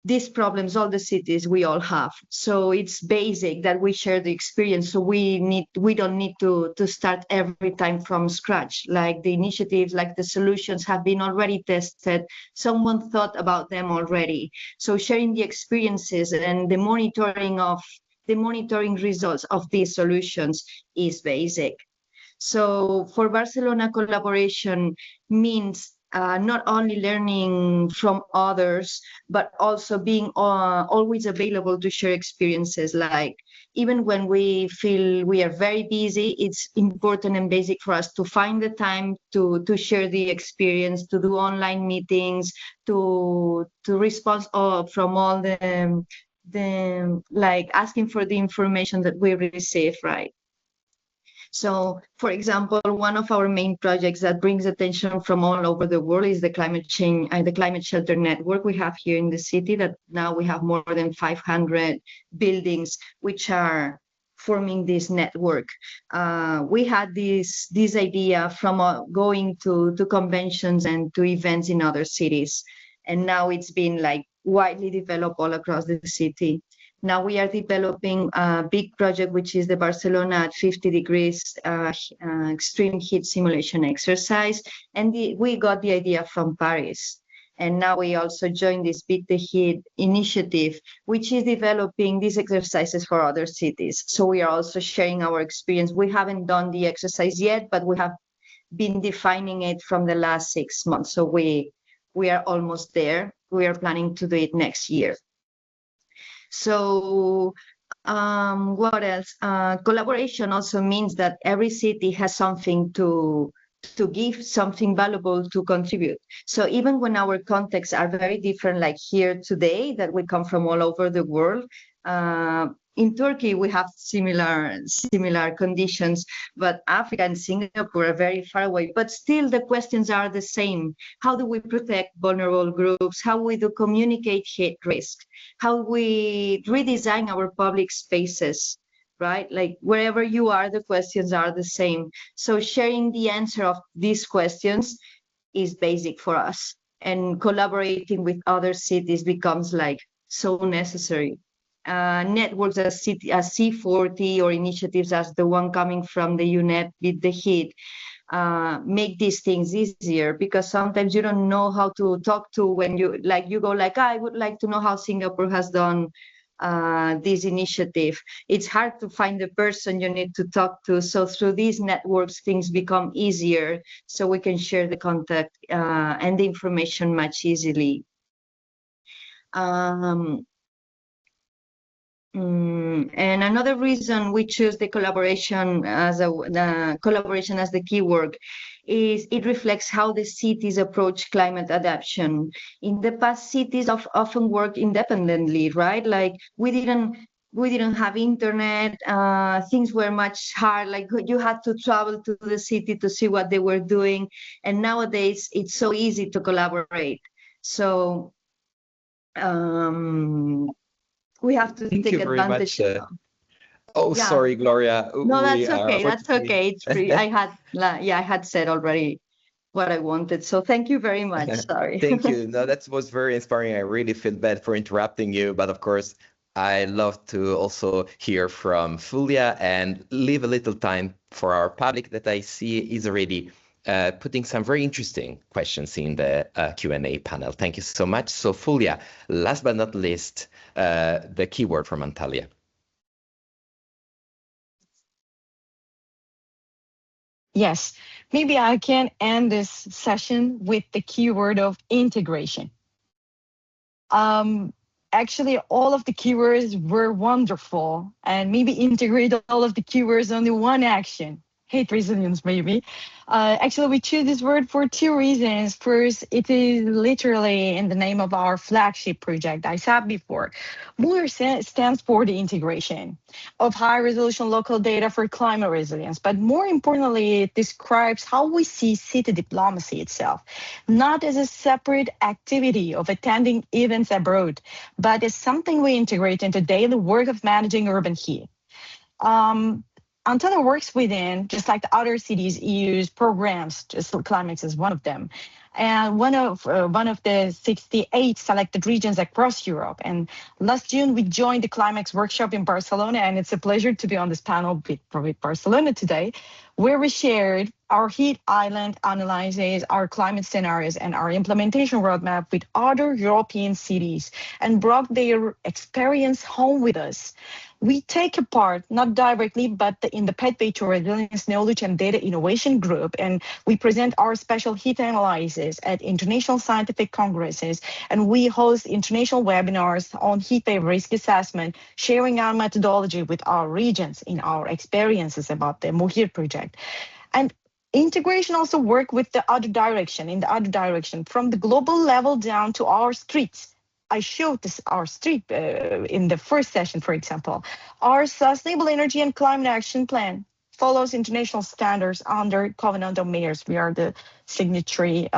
these problems, all the cities, we all have. So it's basic that we share the experience. So we don't need to start every time from scratch. Like the initiatives, like the solutions have been already tested. Someone thought about them already. So sharing the experiences and the monitoring results of these solutions is basic. So for Barcelona, collaboration means not only learning from others, but also being always available to share experiences. Like even when we feel we are very busy, it's important and basic for us to find the time to share the experience, to do online meetings, to respond from all the like asking for the information that we receive, right? So, for example, one of our main projects that brings attention from all over the world is the climate change and the climate shelter network we have here in the city. That now we have more than 500 buildings which are forming this network. We had this idea from going to conventions and to events in other cities, and now it's been like widely developed all across the city. Now we are developing a big project, which is the Barcelona at 50 degrees extreme heat simulation exercise. And we got the idea from Paris. And now we also joined this Beat the Heat initiative, which is developing these exercises for other cities. So we are also sharing our experience. We haven't done the exercise yet, but we have been defining it from the last 6 months. So we are almost there. We are planning to do it next year. So what else? Collaboration also means that every city has something to give, something valuable to contribute. So even when our contexts are very different, like here today, that we come from all over the world, in Turkey, we have similar conditions, but Africa and Singapore are very far away. But still, the questions are the same. How do we protect vulnerable groups? How we do communicate hate risk? How we redesign our public spaces, right? Like wherever you are, the questions are the same. So sharing the answer of these questions is basic for us. And collaborating with other cities becomes like so necessary. Networks as C40 or initiatives as the one coming from the UNEP with the heat make these things easier, because sometimes you don't know how to talk to when you go like, I would like to know how Singapore has done this initiative. It's hard to find the person you need to talk to. So through these networks, things become easier, so we can share the contact and the information much easily. And another reason we choose the collaboration as the keyword is it reflects how the cities approach climate adaptation. In the past, cities often work independently, right? Like we didn't have internet. Things were much hard. Like you had to travel to the city to see what they were doing. And nowadays, it's so easy to collaborate. So we have to Thank take you very advantage. much. Oh, Yeah. sorry, Gloria. No, We that's are okay. That's unfortunately. okay. It's free. I had said already what I wanted. So thank you very much. Sorry. Thank you. No, that was very inspiring. I really feel bad for interrupting you, but of course, I love to also hear from Fulia and leave a little time for our public that I see is already putting some very interesting questions in the Q&A panel. Thank you so much. So Fulia, last but not least, the keyword from Antalya. Yes, maybe I can end this session with the keyword of integration. Actually, all of the keywords were wonderful, and maybe integrate all of the keywords only one action. heat resilience, maybe. Actually, we choose this word for two reasons. First, it is literally in the name of our flagship project, I said before. MOHIR stands for the integration of high-resolution local data for climate resilience. But more importantly, it describes how we see city diplomacy itself, not as a separate activity of attending events abroad, but as something we integrate into daily work of managing urban heat. Antalya works within, just like the other cities, EU's programs, just Climax is one of them, and one of the 68 selected regions across Europe. And last June, we joined the Climax workshop in Barcelona, and it's a pleasure to be on this panel with Barcelona today, where we shared our heat island analyses, our climate scenarios, and our implementation roadmap with other European cities and brought their experience home with us. We take a part, not directly, but in the Pathway to Resilience Knowledge and Data Innovation Group, and we present our special heat analysis at international scientific congresses, and we host international webinars on heat wave risk assessment, sharing our methodology with our regions in our experiences about the MOHIR project. And integration also work with the other direction, from the global level down to our streets. I showed this our street in the first session, for example. Our Sustainable Energy and Climate Action Plan follows international standards under Covenant of Mayors. We are the signatory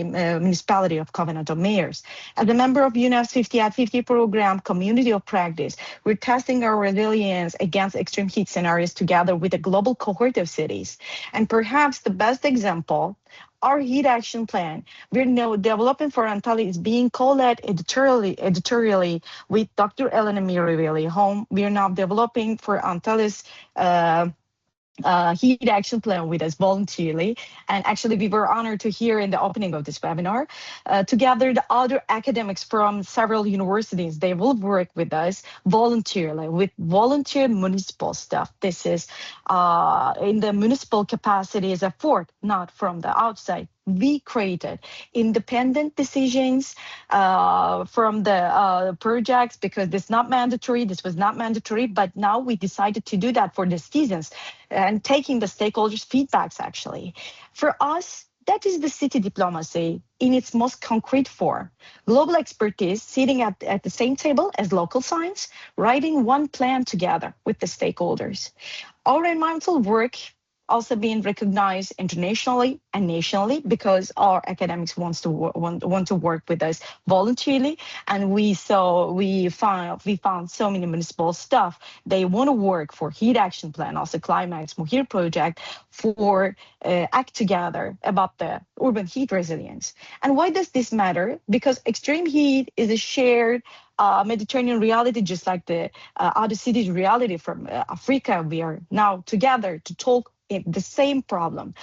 municipality of Covenant of Mayors. As a member of UNEP's 50 at 50 program, Community of Practice, we're testing our resilience against extreme heat scenarios together with a global cohort of cities. And perhaps the best example, our heat action plan, we're now developing for Antalya, is being co-led editorially with Dr. Elena Miravelli, whom we are now developing for Antalya's heat action plan with us voluntarily. And actually, we were honored to hear in the opening of this webinar, together the other academics from several universities, they will work with us voluntarily with volunteer municipal staff. This is in the municipal capacity as a effort, not from the outside. We created independent decisions from the projects because this was not mandatory, but now we decided to do that for the citizens and taking the stakeholders' feedbacks actually. For us, that is the city diplomacy in its most concrete form. Global expertise sitting at the same table as local science, writing one plan together with the stakeholders. Our environmental work also being recognized internationally and nationally because our academics want to work with us voluntarily, and we found so many municipal staff they want to work for heat action plan, also Climax MOHIR project, for act together about the urban heat resilience. And why does this matter? Because extreme heat is a shared Mediterranean reality, just like the other cities' reality from Africa. We are now together to talk the same problem.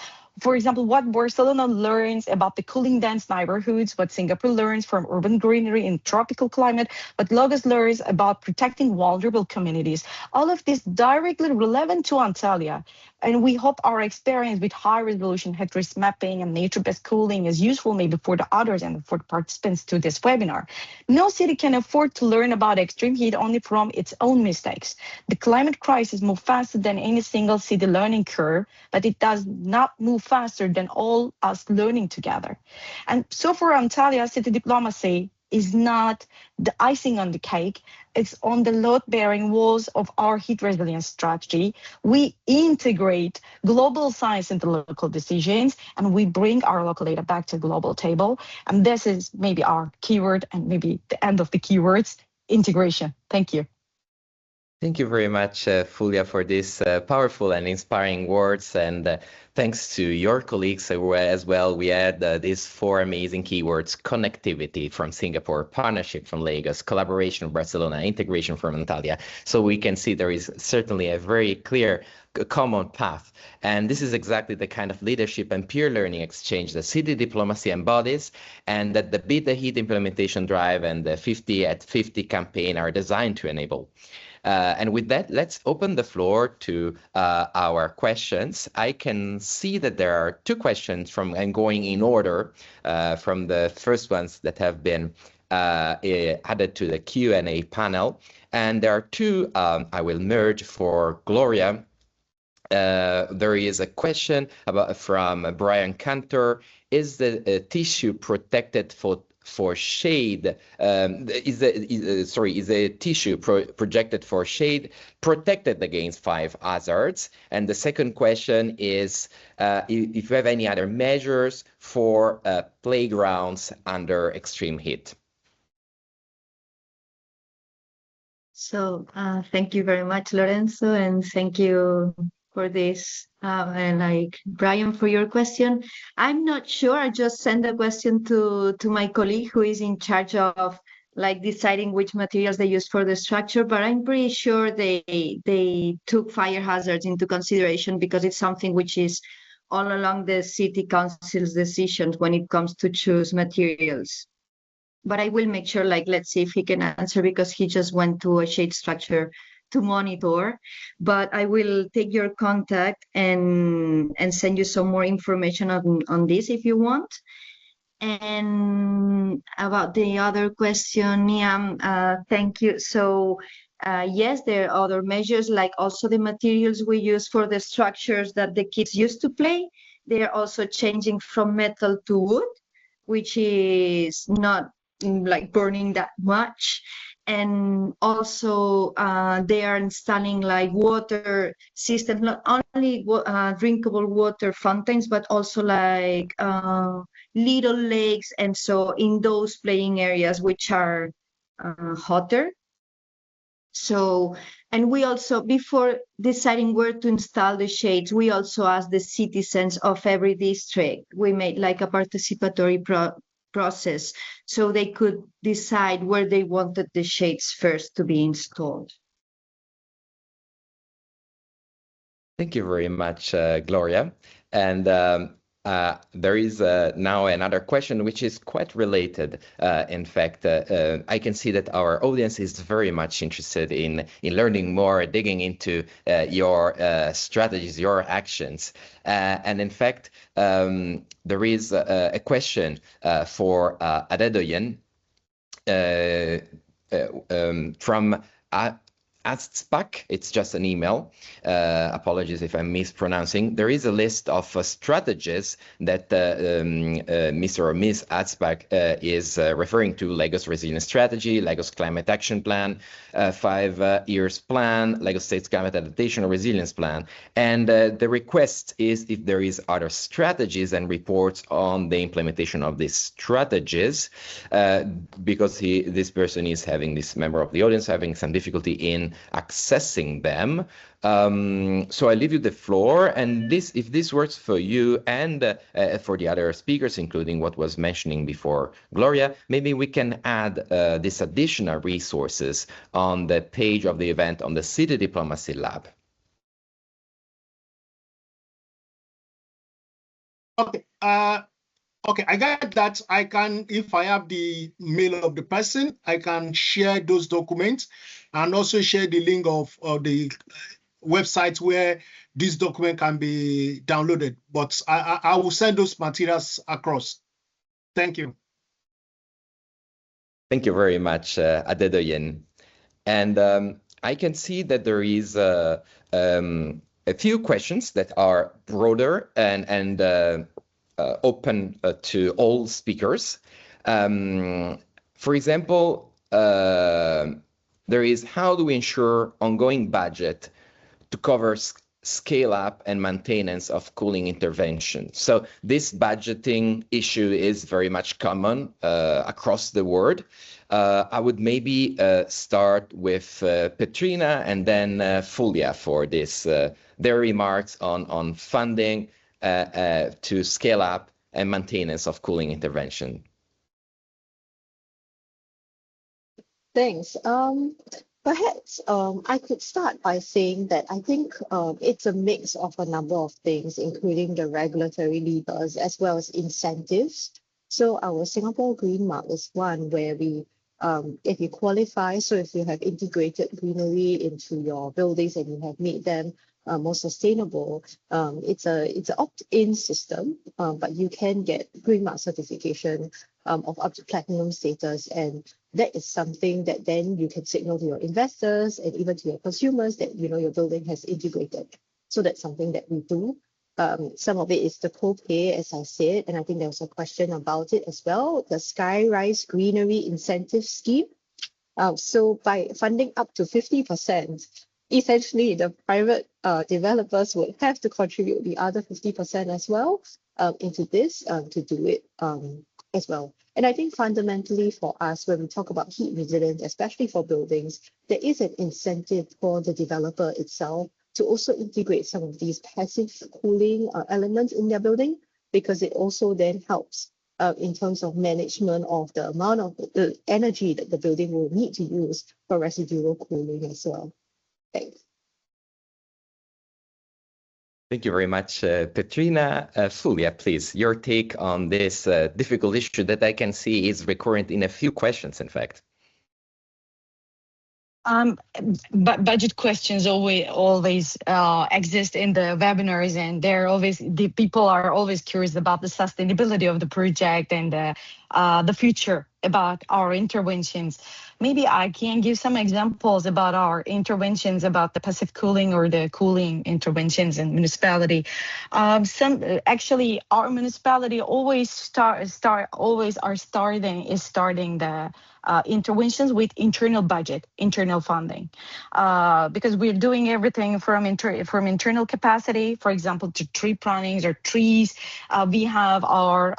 For example, what Barcelona learns about the cooling dense neighborhoods, what Singapore learns from urban greenery in tropical climate, what Lagos learns about protecting vulnerable communities. All of this directly relevant to Antalya. And we hope our experience with high resolution heat risk mapping and nature-based cooling is useful maybe for the others and for the participants to this webinar. No city can afford to learn about extreme heat only from its own mistakes. The climate crisis moves faster than any single city learning curve, but it does not move faster than all us learning together. And so for Antalya, city diplomacy is not the icing on the cake. It's on the load-bearing walls of our heat resilience strategy. We integrate global science into local decisions, and we bring our local data back to the global table. And this is maybe our keyword and maybe the end of the keywords, integration. Thank you. Thank you very much, Fulya, for these powerful and inspiring words. And thanks to your colleagues as well, we had these four amazing keywords: connectivity from Singapore, partnership from Lagos, collaboration from Barcelona, integration from Antalya. So we can see there is certainly a very clear common path. And this is exactly the kind of leadership and peer learning exchange that city diplomacy embodies, and that the Beat the Heat implementation drive and the 50 at 50 campaign are designed to enable. And with that, let's open the floor to our questions. I can see that there are two questions and going in order from the first ones that have been added to the Q&A panel. And there are two I will merge for Gloria. There is a question from Brian Cantor. Is the tissue protected for shade? Is the tissue projected for shade protected against 5 hazards? And the second question is if you have any other measures for playgrounds under extreme heat. So thank you very much, Lorenzo, and thank you for this, and like Brian, for your question. I'm not sure. I just sent a question to my colleague who is in charge of like deciding which materials they use for the structure, but I'm pretty sure they took fire hazards into consideration because it's something which is all along the city council's decisions when it comes to choose materials. But I will make sure, like, let's see if he can answer because he just went to a shade structure to monitor. But I will take your contact and send you some more information on this if you want. And about the other question, Niam, thank you. So yes, there are other measures, like also the materials we use for the structures that the kids used to play. They are also changing from metal to wood, which is not like burning that much. And also they are installing like water systems, not only drinkable water fountains, but also like little lakes. And so in those playing areas which are hotter. So, and we also, before deciding where to install the shades, we also asked the citizens of every district. We made like a participatory process so they could decide where they wanted the shades first to be installed. Thank you very much, Gloria. And there is now another question which is quite related. In fact, I can see that our audience is very much interested in learning more, digging into your strategies, your actions. And in fact, there is a question for Adedoyin from Astspak. It's just an email. Apologies if I'm mispronouncing. There is a list of strategies that Mr. or Ms. Astspak is referring to: Lagos Resilience Strategy, Lagos Climate Action Plan, 5 years plan, Lagos State's Climate Adaptation and Resilience Plan. And the request is if there is other strategies and reports on the implementation of these strategies, because this person is having, this member of the audience, having some difficulty in accessing them. So I leave you the floor, and if this works for you and for the other speakers, including what was mentioning before Gloria, maybe we can add these additional resources on the page of the event on the City Diplomacy Lab. Okay. Okay, I got that. I can, if I have the mail of the person, I can share those documents and also share the link of the website where this document can be downloaded. But I will send those materials across. Thank you. Thank you very much, Adedoyin. And I can see that there is a few questions that are broader and open to all speakers. For example, there is: how do we ensure ongoing budget to cover scale up and maintenance of cooling intervention? So this budgeting issue is very much common across the world. I would maybe start with Petrina and then Fulia for this, their remarks on funding to scale up and maintenance of cooling intervention. Thanks. Perhaps I could start by saying that I think it's a mix of a number of things, including the regulatory levers as well as incentives. So our Singapore Green Mark is one where we, if you qualify, so if you have integrated greenery into your buildings and you have made them more sustainable, it's an opt-in system, but you can get Green Mark certification of up to platinum status, and that is something that then you can signal to your investors and even to your consumers that your building has integrated So that's something that we do. Some of it is the co-pay, as I said, and I think there was a question about it as well. The Skyrise Greenery Incentive Scheme. So by funding up to 50%, essentially the private developers would have to contribute the other 50% as well into this to do it as well. And I think fundamentally for us, when we talk about heat resilience, especially for buildings, there is an incentive for the developer itself to also integrate some of these passive cooling elements in their building, because it also then helps in terms of management of the amount of the energy that the building will need to use for residual cooling as well. Thanks. Thank you very much, Petrina. Fulvia, please, your take on this difficult issue that I can see is recurrent in a few questions, in fact. But budget questions always exist in the webinars, and the people are always curious about the sustainability of the project and the future about our interventions. Maybe I can give some examples about our interventions about the passive cooling or the cooling interventions in municipality. Actually, our municipality always starting the interventions with internal budget, internal funding, because we're doing everything from internal capacity, for example, to tree plantings or trees. We have our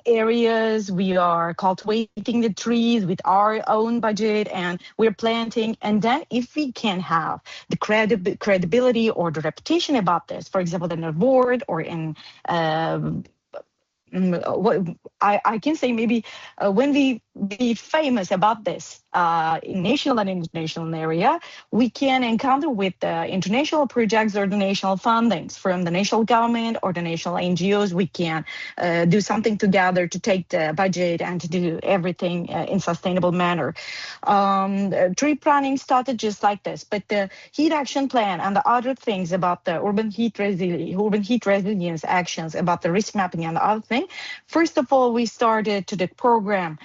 areas. We are cultivating the trees with our own budget, and we're planting. And then if we can have the credibility or the reputation about this, for example, in a board or in what I can say, maybe when we be famous about this in national and international area, we can encounter with the international projects or the national fundings from the national government or the national NGOs. We can do something together to take the budget and to do everything in sustainable manner. Tree planting started just like this, but the heat action plan and the other things about the urban heat resilience actions, about the risk mapping and the other thing. First of all, we started to the program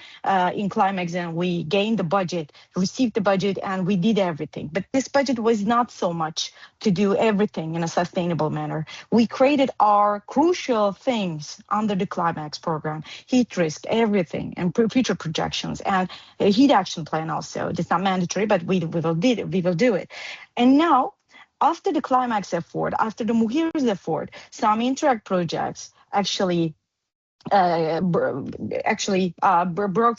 in Climax, and we gained the budget, received the budget, and we did everything. But this budget was not so much to do everything in a sustainable manner. We created our crucial things under the Climax program: heat risk, everything, and future projections, and a heat action plan also. It's not mandatory, but we will do it. And now, after the Climax effort, after the Mujeres effort, some Interact projects actually brought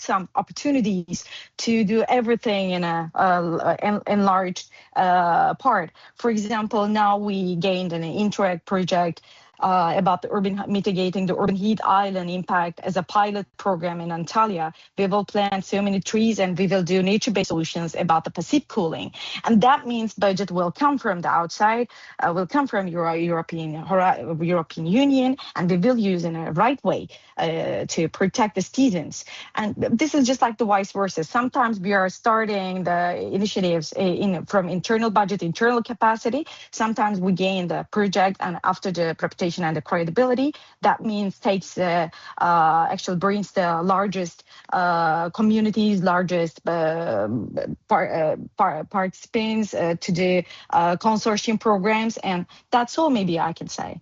some opportunities to do everything in a enlarged part. For example, now we gained an Interact project about the mitigating the urban heat island impact as a pilot program in Antalya. We will plant so many trees, and we will do nature-based solutions about the passive cooling. And that means budget will come from the outside, will come from European Union, and we will use in a right way to protect the citizens. And this is just like the vice versa. Sometimes we are starting the initiatives from internal budget, internal capacity. Sometimes we gain the project, and after the reputation and the credibility, that means actually brings the largest communities, largest participants to the consortium programs, and that's all maybe I can say.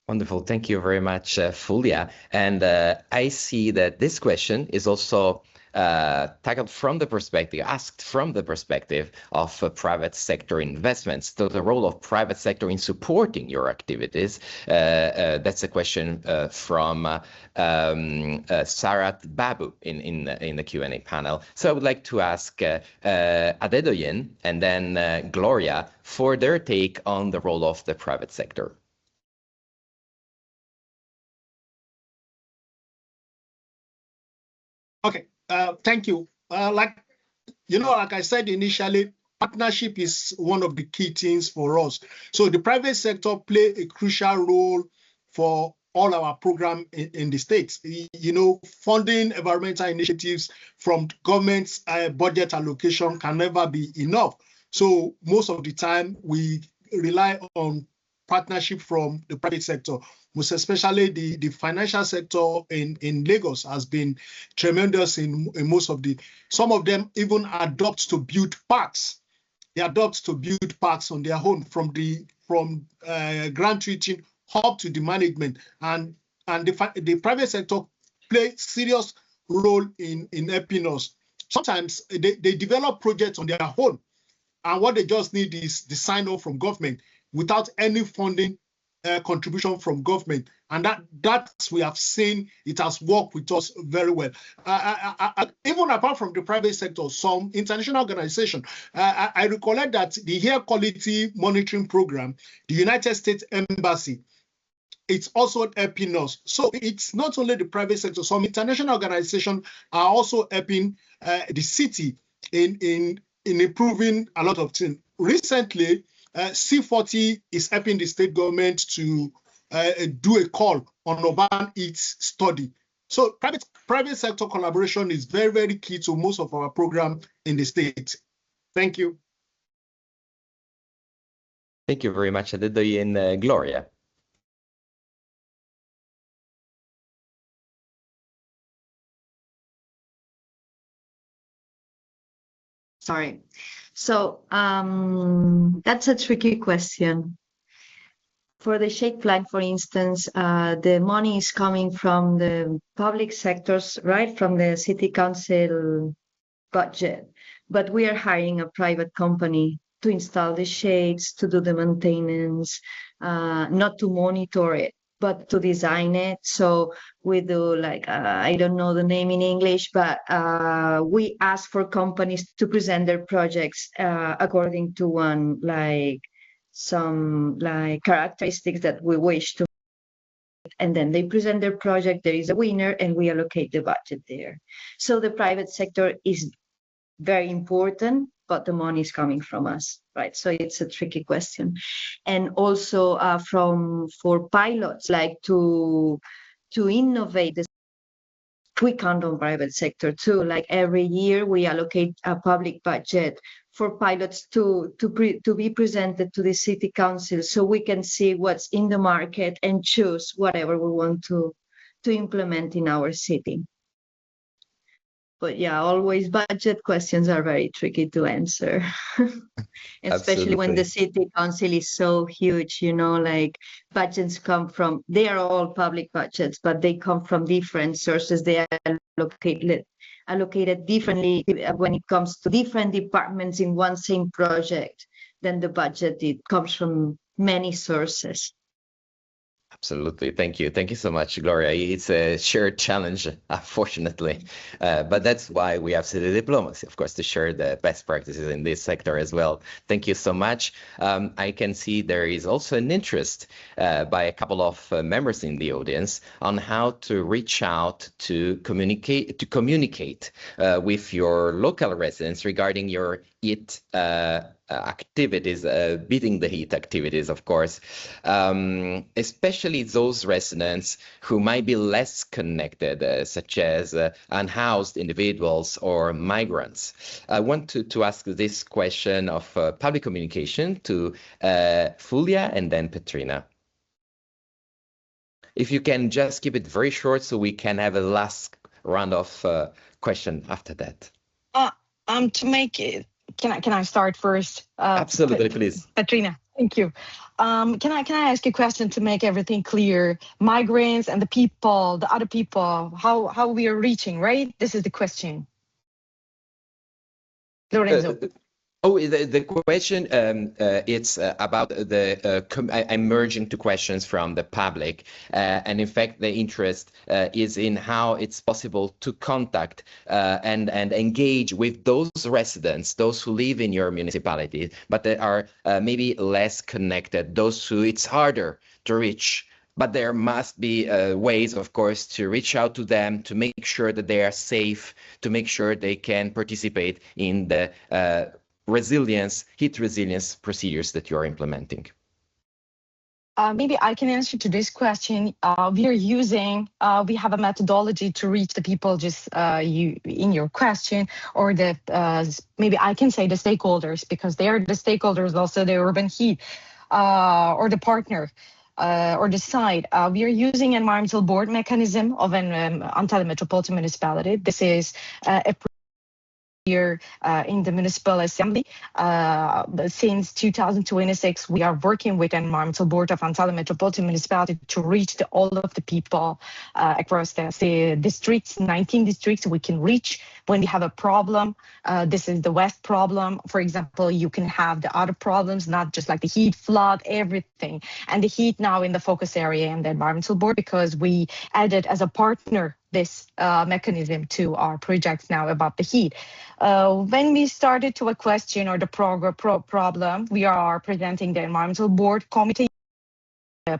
Wonderful. Thank you very much, Fulvia. And I see that this question is also tackled from the perspective, asked from the perspective of private sector investments. So the role of private sector in supporting your activities. That's a question from Sarat Babu in the Q&A panel. So I would like to ask Adedoyin and then Gloria for their take on the role of the private sector. Okay, thank you. Like I said initially, partnership is one of the key things for us. So the private sector play a crucial role for all our program in the States. Funding environmental initiatives from government's budget allocation can never be enough. So most of the time we rely on partnership from the private sector, most especially the financial sector in Lagos has been tremendous in most of some of them even adopt to build parks they adopt to build parks on their own from grant treating up to the management, and the private sector play serious role in helping us. Sometimes they develop projects on their own, and what they just need is the sign off from government without any funding contribution from government, and that we have seen it has worked with us very well. Even apart from the private sector, some international organization, I recollect that the air quality monitoring program, the United States Embassy, it's also helping us. So it's not only the private sector, some international organizations are also helping the city in improving a lot of things. Recently, C40 is helping the state government to do a call on urban heat study. So private sector collaboration is very, very key to most of our program in the state. Thank you. Thank you very much, Adedoye and Gloria. Sorry. So that's a tricky question. For the shade plan, for instance, the money is coming from the public sectors, right, from the city council budget. But we are hiring a private company to install the shades, to do the maintenance, not to monitor it, but to design it. So we do like, I don't know the name in English, but we ask for companies to present their projects according to some characteristics that we wish to. And then they present their project, there is a winner, and we allocate the budget there. So the private sector is very important, but the money is coming from us, right? So it's a tricky question. And also for pilots, like to innovate this, we count on private sector too. Like every year we allocate a public budget for pilots to be presented to the city council, so we can see what's in the market and choose whatever we want to implement in our city. But yeah, always budget questions are very tricky to answer, especially when the city council is so huge, you know, like budgets come from, they are all public budgets, but they come from different sources. They are allocated differently when it comes to different departments in one same project. Then the budget, it comes from many sources. Absolutely. Thank you. Thank you so much, Gloria. It's a shared challenge, unfortunately. But that's why we have city diplomacy, of course, to share the best practices in this sector as well. Thank you so much. I can see there is also an interest by a couple of members in the audience on how to reach out to communicate with your local residents regarding your heat activities, beating the heat activities, of course, especially those residents who might be less connected, such as unhoused individuals or migrants. I want to ask this question of public communication to Fulya and then Petrina. If you can just keep it very short so we can have a last round of question after that. To make it, can I start first? Absolutely, please. Petrina, thank you. Can I ask you a question to make everything clear? Migrants and the other people, how we are reaching, right? This is the question. Lorenzo. The question, it's about I'm merging two questions from the public. And in fact, the interest is in how it's possible to contact and engage with those residents, those who live in your municipality, but they are maybe less connected, those who it's harder to reach. But there must be ways, of course, to reach out to them, to make sure that they are safe, to make sure they can participate in the heat resilience procedures that you're implementing. Maybe I can answer to this question. We have a methodology to reach the people just in your question, or maybe I can say the stakeholders, because they are the stakeholders, also the urban heat or the partner. Or the site. We are using an environmental board mechanism of an Antalya metropolitan municipality. This is a here in the Municipal Assembly. Since 2026, we are working with the Environmental Board of Antalya Metropolitan Municipality to reach all of the people across the districts, 19 districts we can reach when we have a problem. This is the West problem. For example, you can have the other problems, not just like the heat, flood, everything. And the heat now in the focus area in the Environmental Board, because we added as a partner this mechanism to our projects now about the heat. When we started to a question or the problem, we are presenting the Environmental Board Committee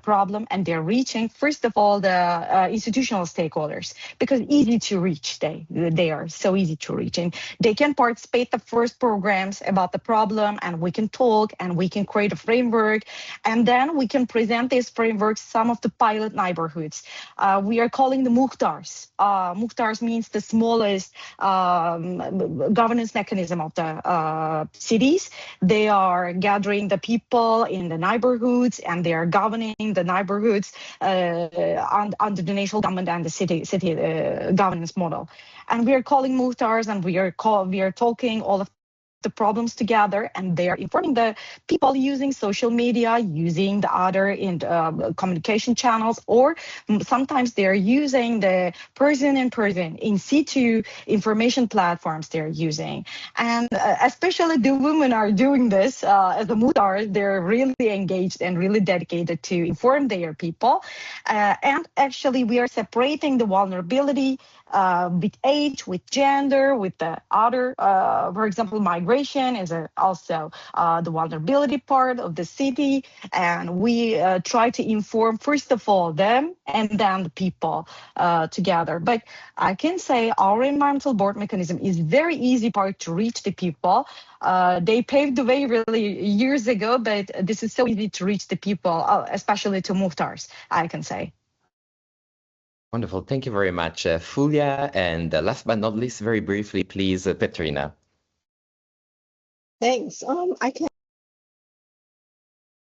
problem, and they're reaching, first of all, the institutional stakeholders, because easy to reach, they are so easy to reach, and they can participate the first programs about the problem, and we can talk and we can create a framework, and then we can present this framework some of the pilot neighborhoods. We are calling the muhtars. Muhtars means the smallest governance mechanism of the cities. They are gathering the people in the neighborhoods, and they are governing the neighborhoods under the national government and the city governance model. And we are calling muhtars, and we are talking all of the problems together, and they are informing the people using social media, using the other communication channels, or sometimes they're using the person in situ information platforms they're using. And especially the women are doing this as the muhtars. They're really engaged and really dedicated to inform their people. And actually we are separating the vulnerability with age, with gender, with the other, for example, migration is also the vulnerability part of the city. And we try to inform, first of all, them and then the people together. But I can say our environmental board mechanism is very easy part to reach the people. They paved the way really years ago, but this is so easy to reach the people, especially to muhtars, I can say. Wonderful. Thank you very much, Fulya. And last but not least, very briefly, please, Petrina. Thanks. I can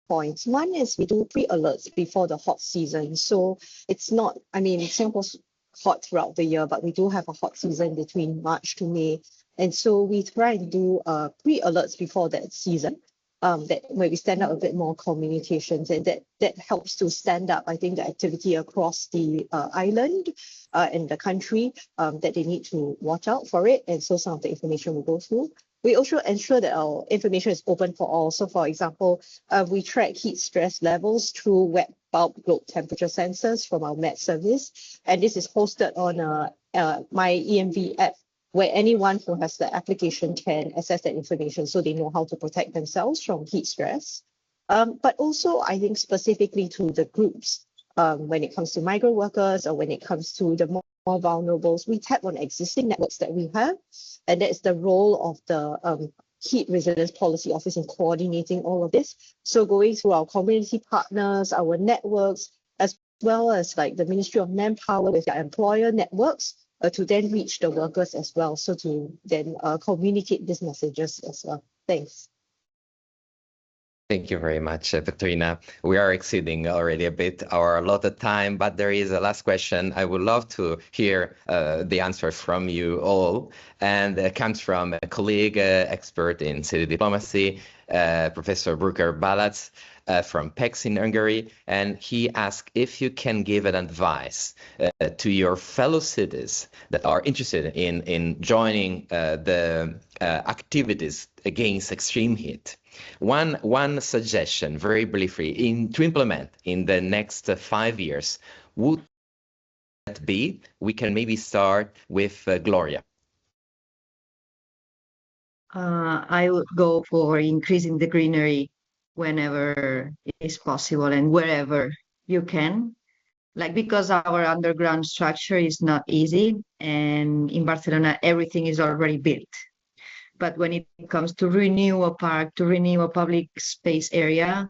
points. One is we do pre-alerts before the hot season. So it's not, I mean, Singapore's hot throughout the year, but we do have a hot season between March to May. And so we try and do pre-alerts before that season. Where we stand up a bit more communications, and that helps to stand up, I think, the activity across the island and the country, that they need to watch out for it. And so some of the information will go through. We also ensure that our information is open for all. So for example, we track heat stress levels through wet bulb globe temperature sensors from our Met service. And this is hosted on my EMV app, where anyone who has the application can access that information so they know how to protect themselves from heat stress. But also, I think specifically to the groups, when it comes to migrant workers or when it comes to the more vulnerables, we tap on existing networks that we have. And that's the role of the Heat Resilience Policy Office in coordinating all of this. So going through our community partners, our networks, as well as like the Ministry of Manpower with their employer networks, to then reach the workers as well, so to then communicate these messages as well. Thanks. Thank you very much, Petrina. We are exceeding already a bit our allotted time, but there is a last question. I would love to hear the answer from you all, and it comes from a colleague, expert in city diplomacy, Professor Bruker Balac from PEX in Hungary, and he asked if you can give an advice to your fellow cities that are interested in joining the activities against extreme heat. One suggestion, very briefly, to implement in the next 5 years would that be? We can maybe start with Gloria. I would go for increasing the greenery whenever it is possible and wherever you can. Because our underground structure is not easy, and in Barcelona, everything is already built. But when it comes to renew a park, to renew a public space area,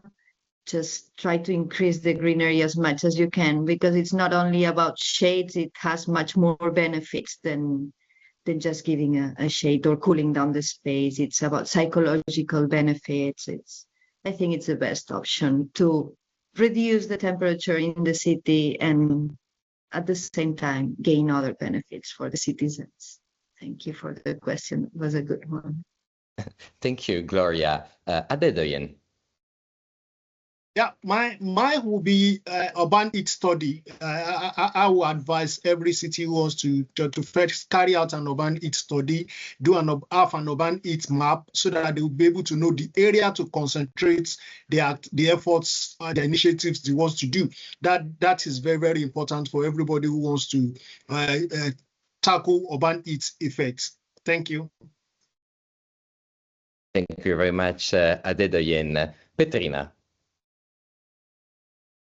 just try to increase the greenery as much as you can, because it's not only about shades, it has much more benefits than just giving a shade or cooling down the space. It's about psychological benefits. I think it's the best option to reduce the temperature in the city and at the same time gain other benefits for the citizens. Thank you for the question. It was a good one. Thank you, Gloria. Adedoyin. Yeah, mine will be urban heat study. I will advise every city who wants to first carry out an urban heat study, have an urban heat map, so that they will be able to know the area to concentrate the efforts, the initiatives they want to do. That is very, very important for everybody who wants to tackle urban heat effects. Thank you. Thank you very much, Adedoyin. Petrina.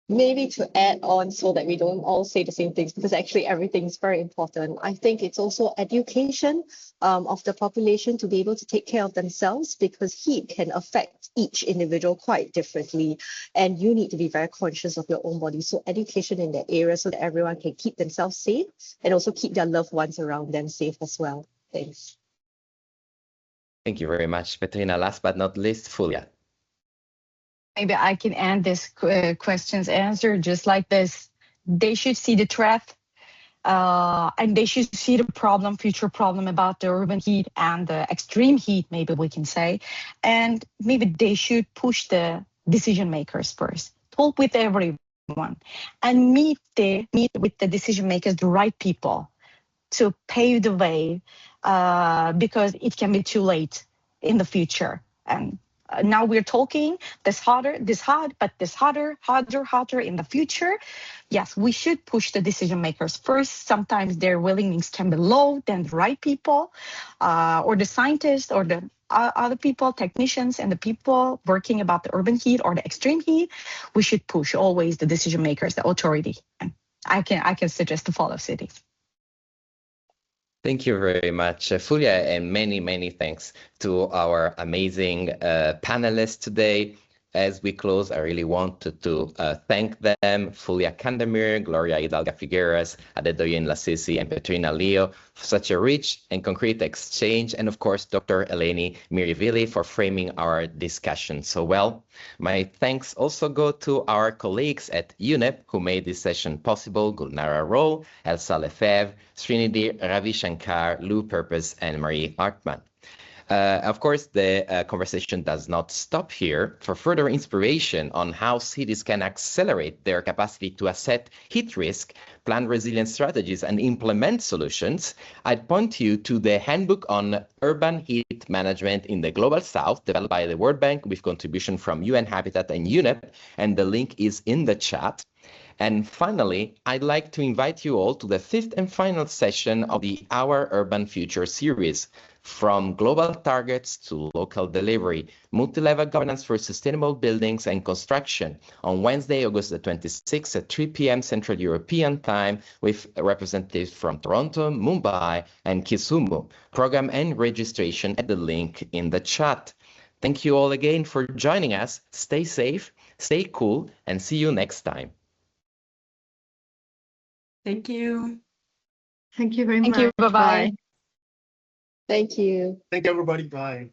Maybe to add on so that we don't all say the same things, because actually everything is very important. I think it's also education of the population to be able to take care of themselves, because heat can affect each individual quite differently. And you need to be very conscious of your own body. So education in that area so that everyone can keep themselves safe and also keep their loved ones around them safe as well. Thanks. Thank you very much, Petrina. Last but not least, Fulia. Maybe I can end this question's answer just like this. They should see the threat, and they should see the future problem about the urban heat and the extreme heat, maybe we can say. And maybe they should push the decision makers first, talk with everyone, and meet with the decision makers, the right people, to pave the way, because it can be too late in the future. And now we're talking this hotter in the future. Yes, we should push the decision makers first. Sometimes their willingness can be low than the right people, or the scientists, or the other people, technicians, and the people working about the urban heat or the extreme heat. We should push always the decision makers, the authority. And I can suggest to follow cities. Thank you very much, Fulia, and many, many thanks to our amazing panelists today. As we close, I really wanted to thank them, Fulia Candemir, Gloria Hidalga Figueras, Adedoyin Lasisi, and Petrina Leo, for such a rich and concrete exchange, and of course, Dr. Eleni Mirivili for framing our discussion so well. My thanks also go to our colleagues at UNEP who made this session possible: Gulnara Rowe, Elsa Lefebvre, Srinidhi Ravishankar, Lou Purpose, and Marie Hartmann. Of course, the conversation does not stop here. For further inspiration on how cities can accelerate their capacity to assess heat risk, plan resilient strategies, and implement solutions, I'd point you to the Handbook on Urban Heat Management in the Global South, developed by the World Bank with contribution from UN Habitat and UNEP, and the link is in the chat. And finally, I'd like to invite you all to the fifth and final session of the Our Urban Future series, From Global Targets to Local Delivery, Multi-Level Governance for Sustainable Buildings and Construction, on Wednesday, August the 26th at 3 p.m. Central European Time, with representatives from Toronto, Mumbai, and Kisumu. Program and registration at the link in the chat. Thank you all again for joining us. Stay safe, stay cool, and see you next time. Thank you. Thank you very much. Thank you. Bye-bye. Thank you. Thank you, everybody. Bye.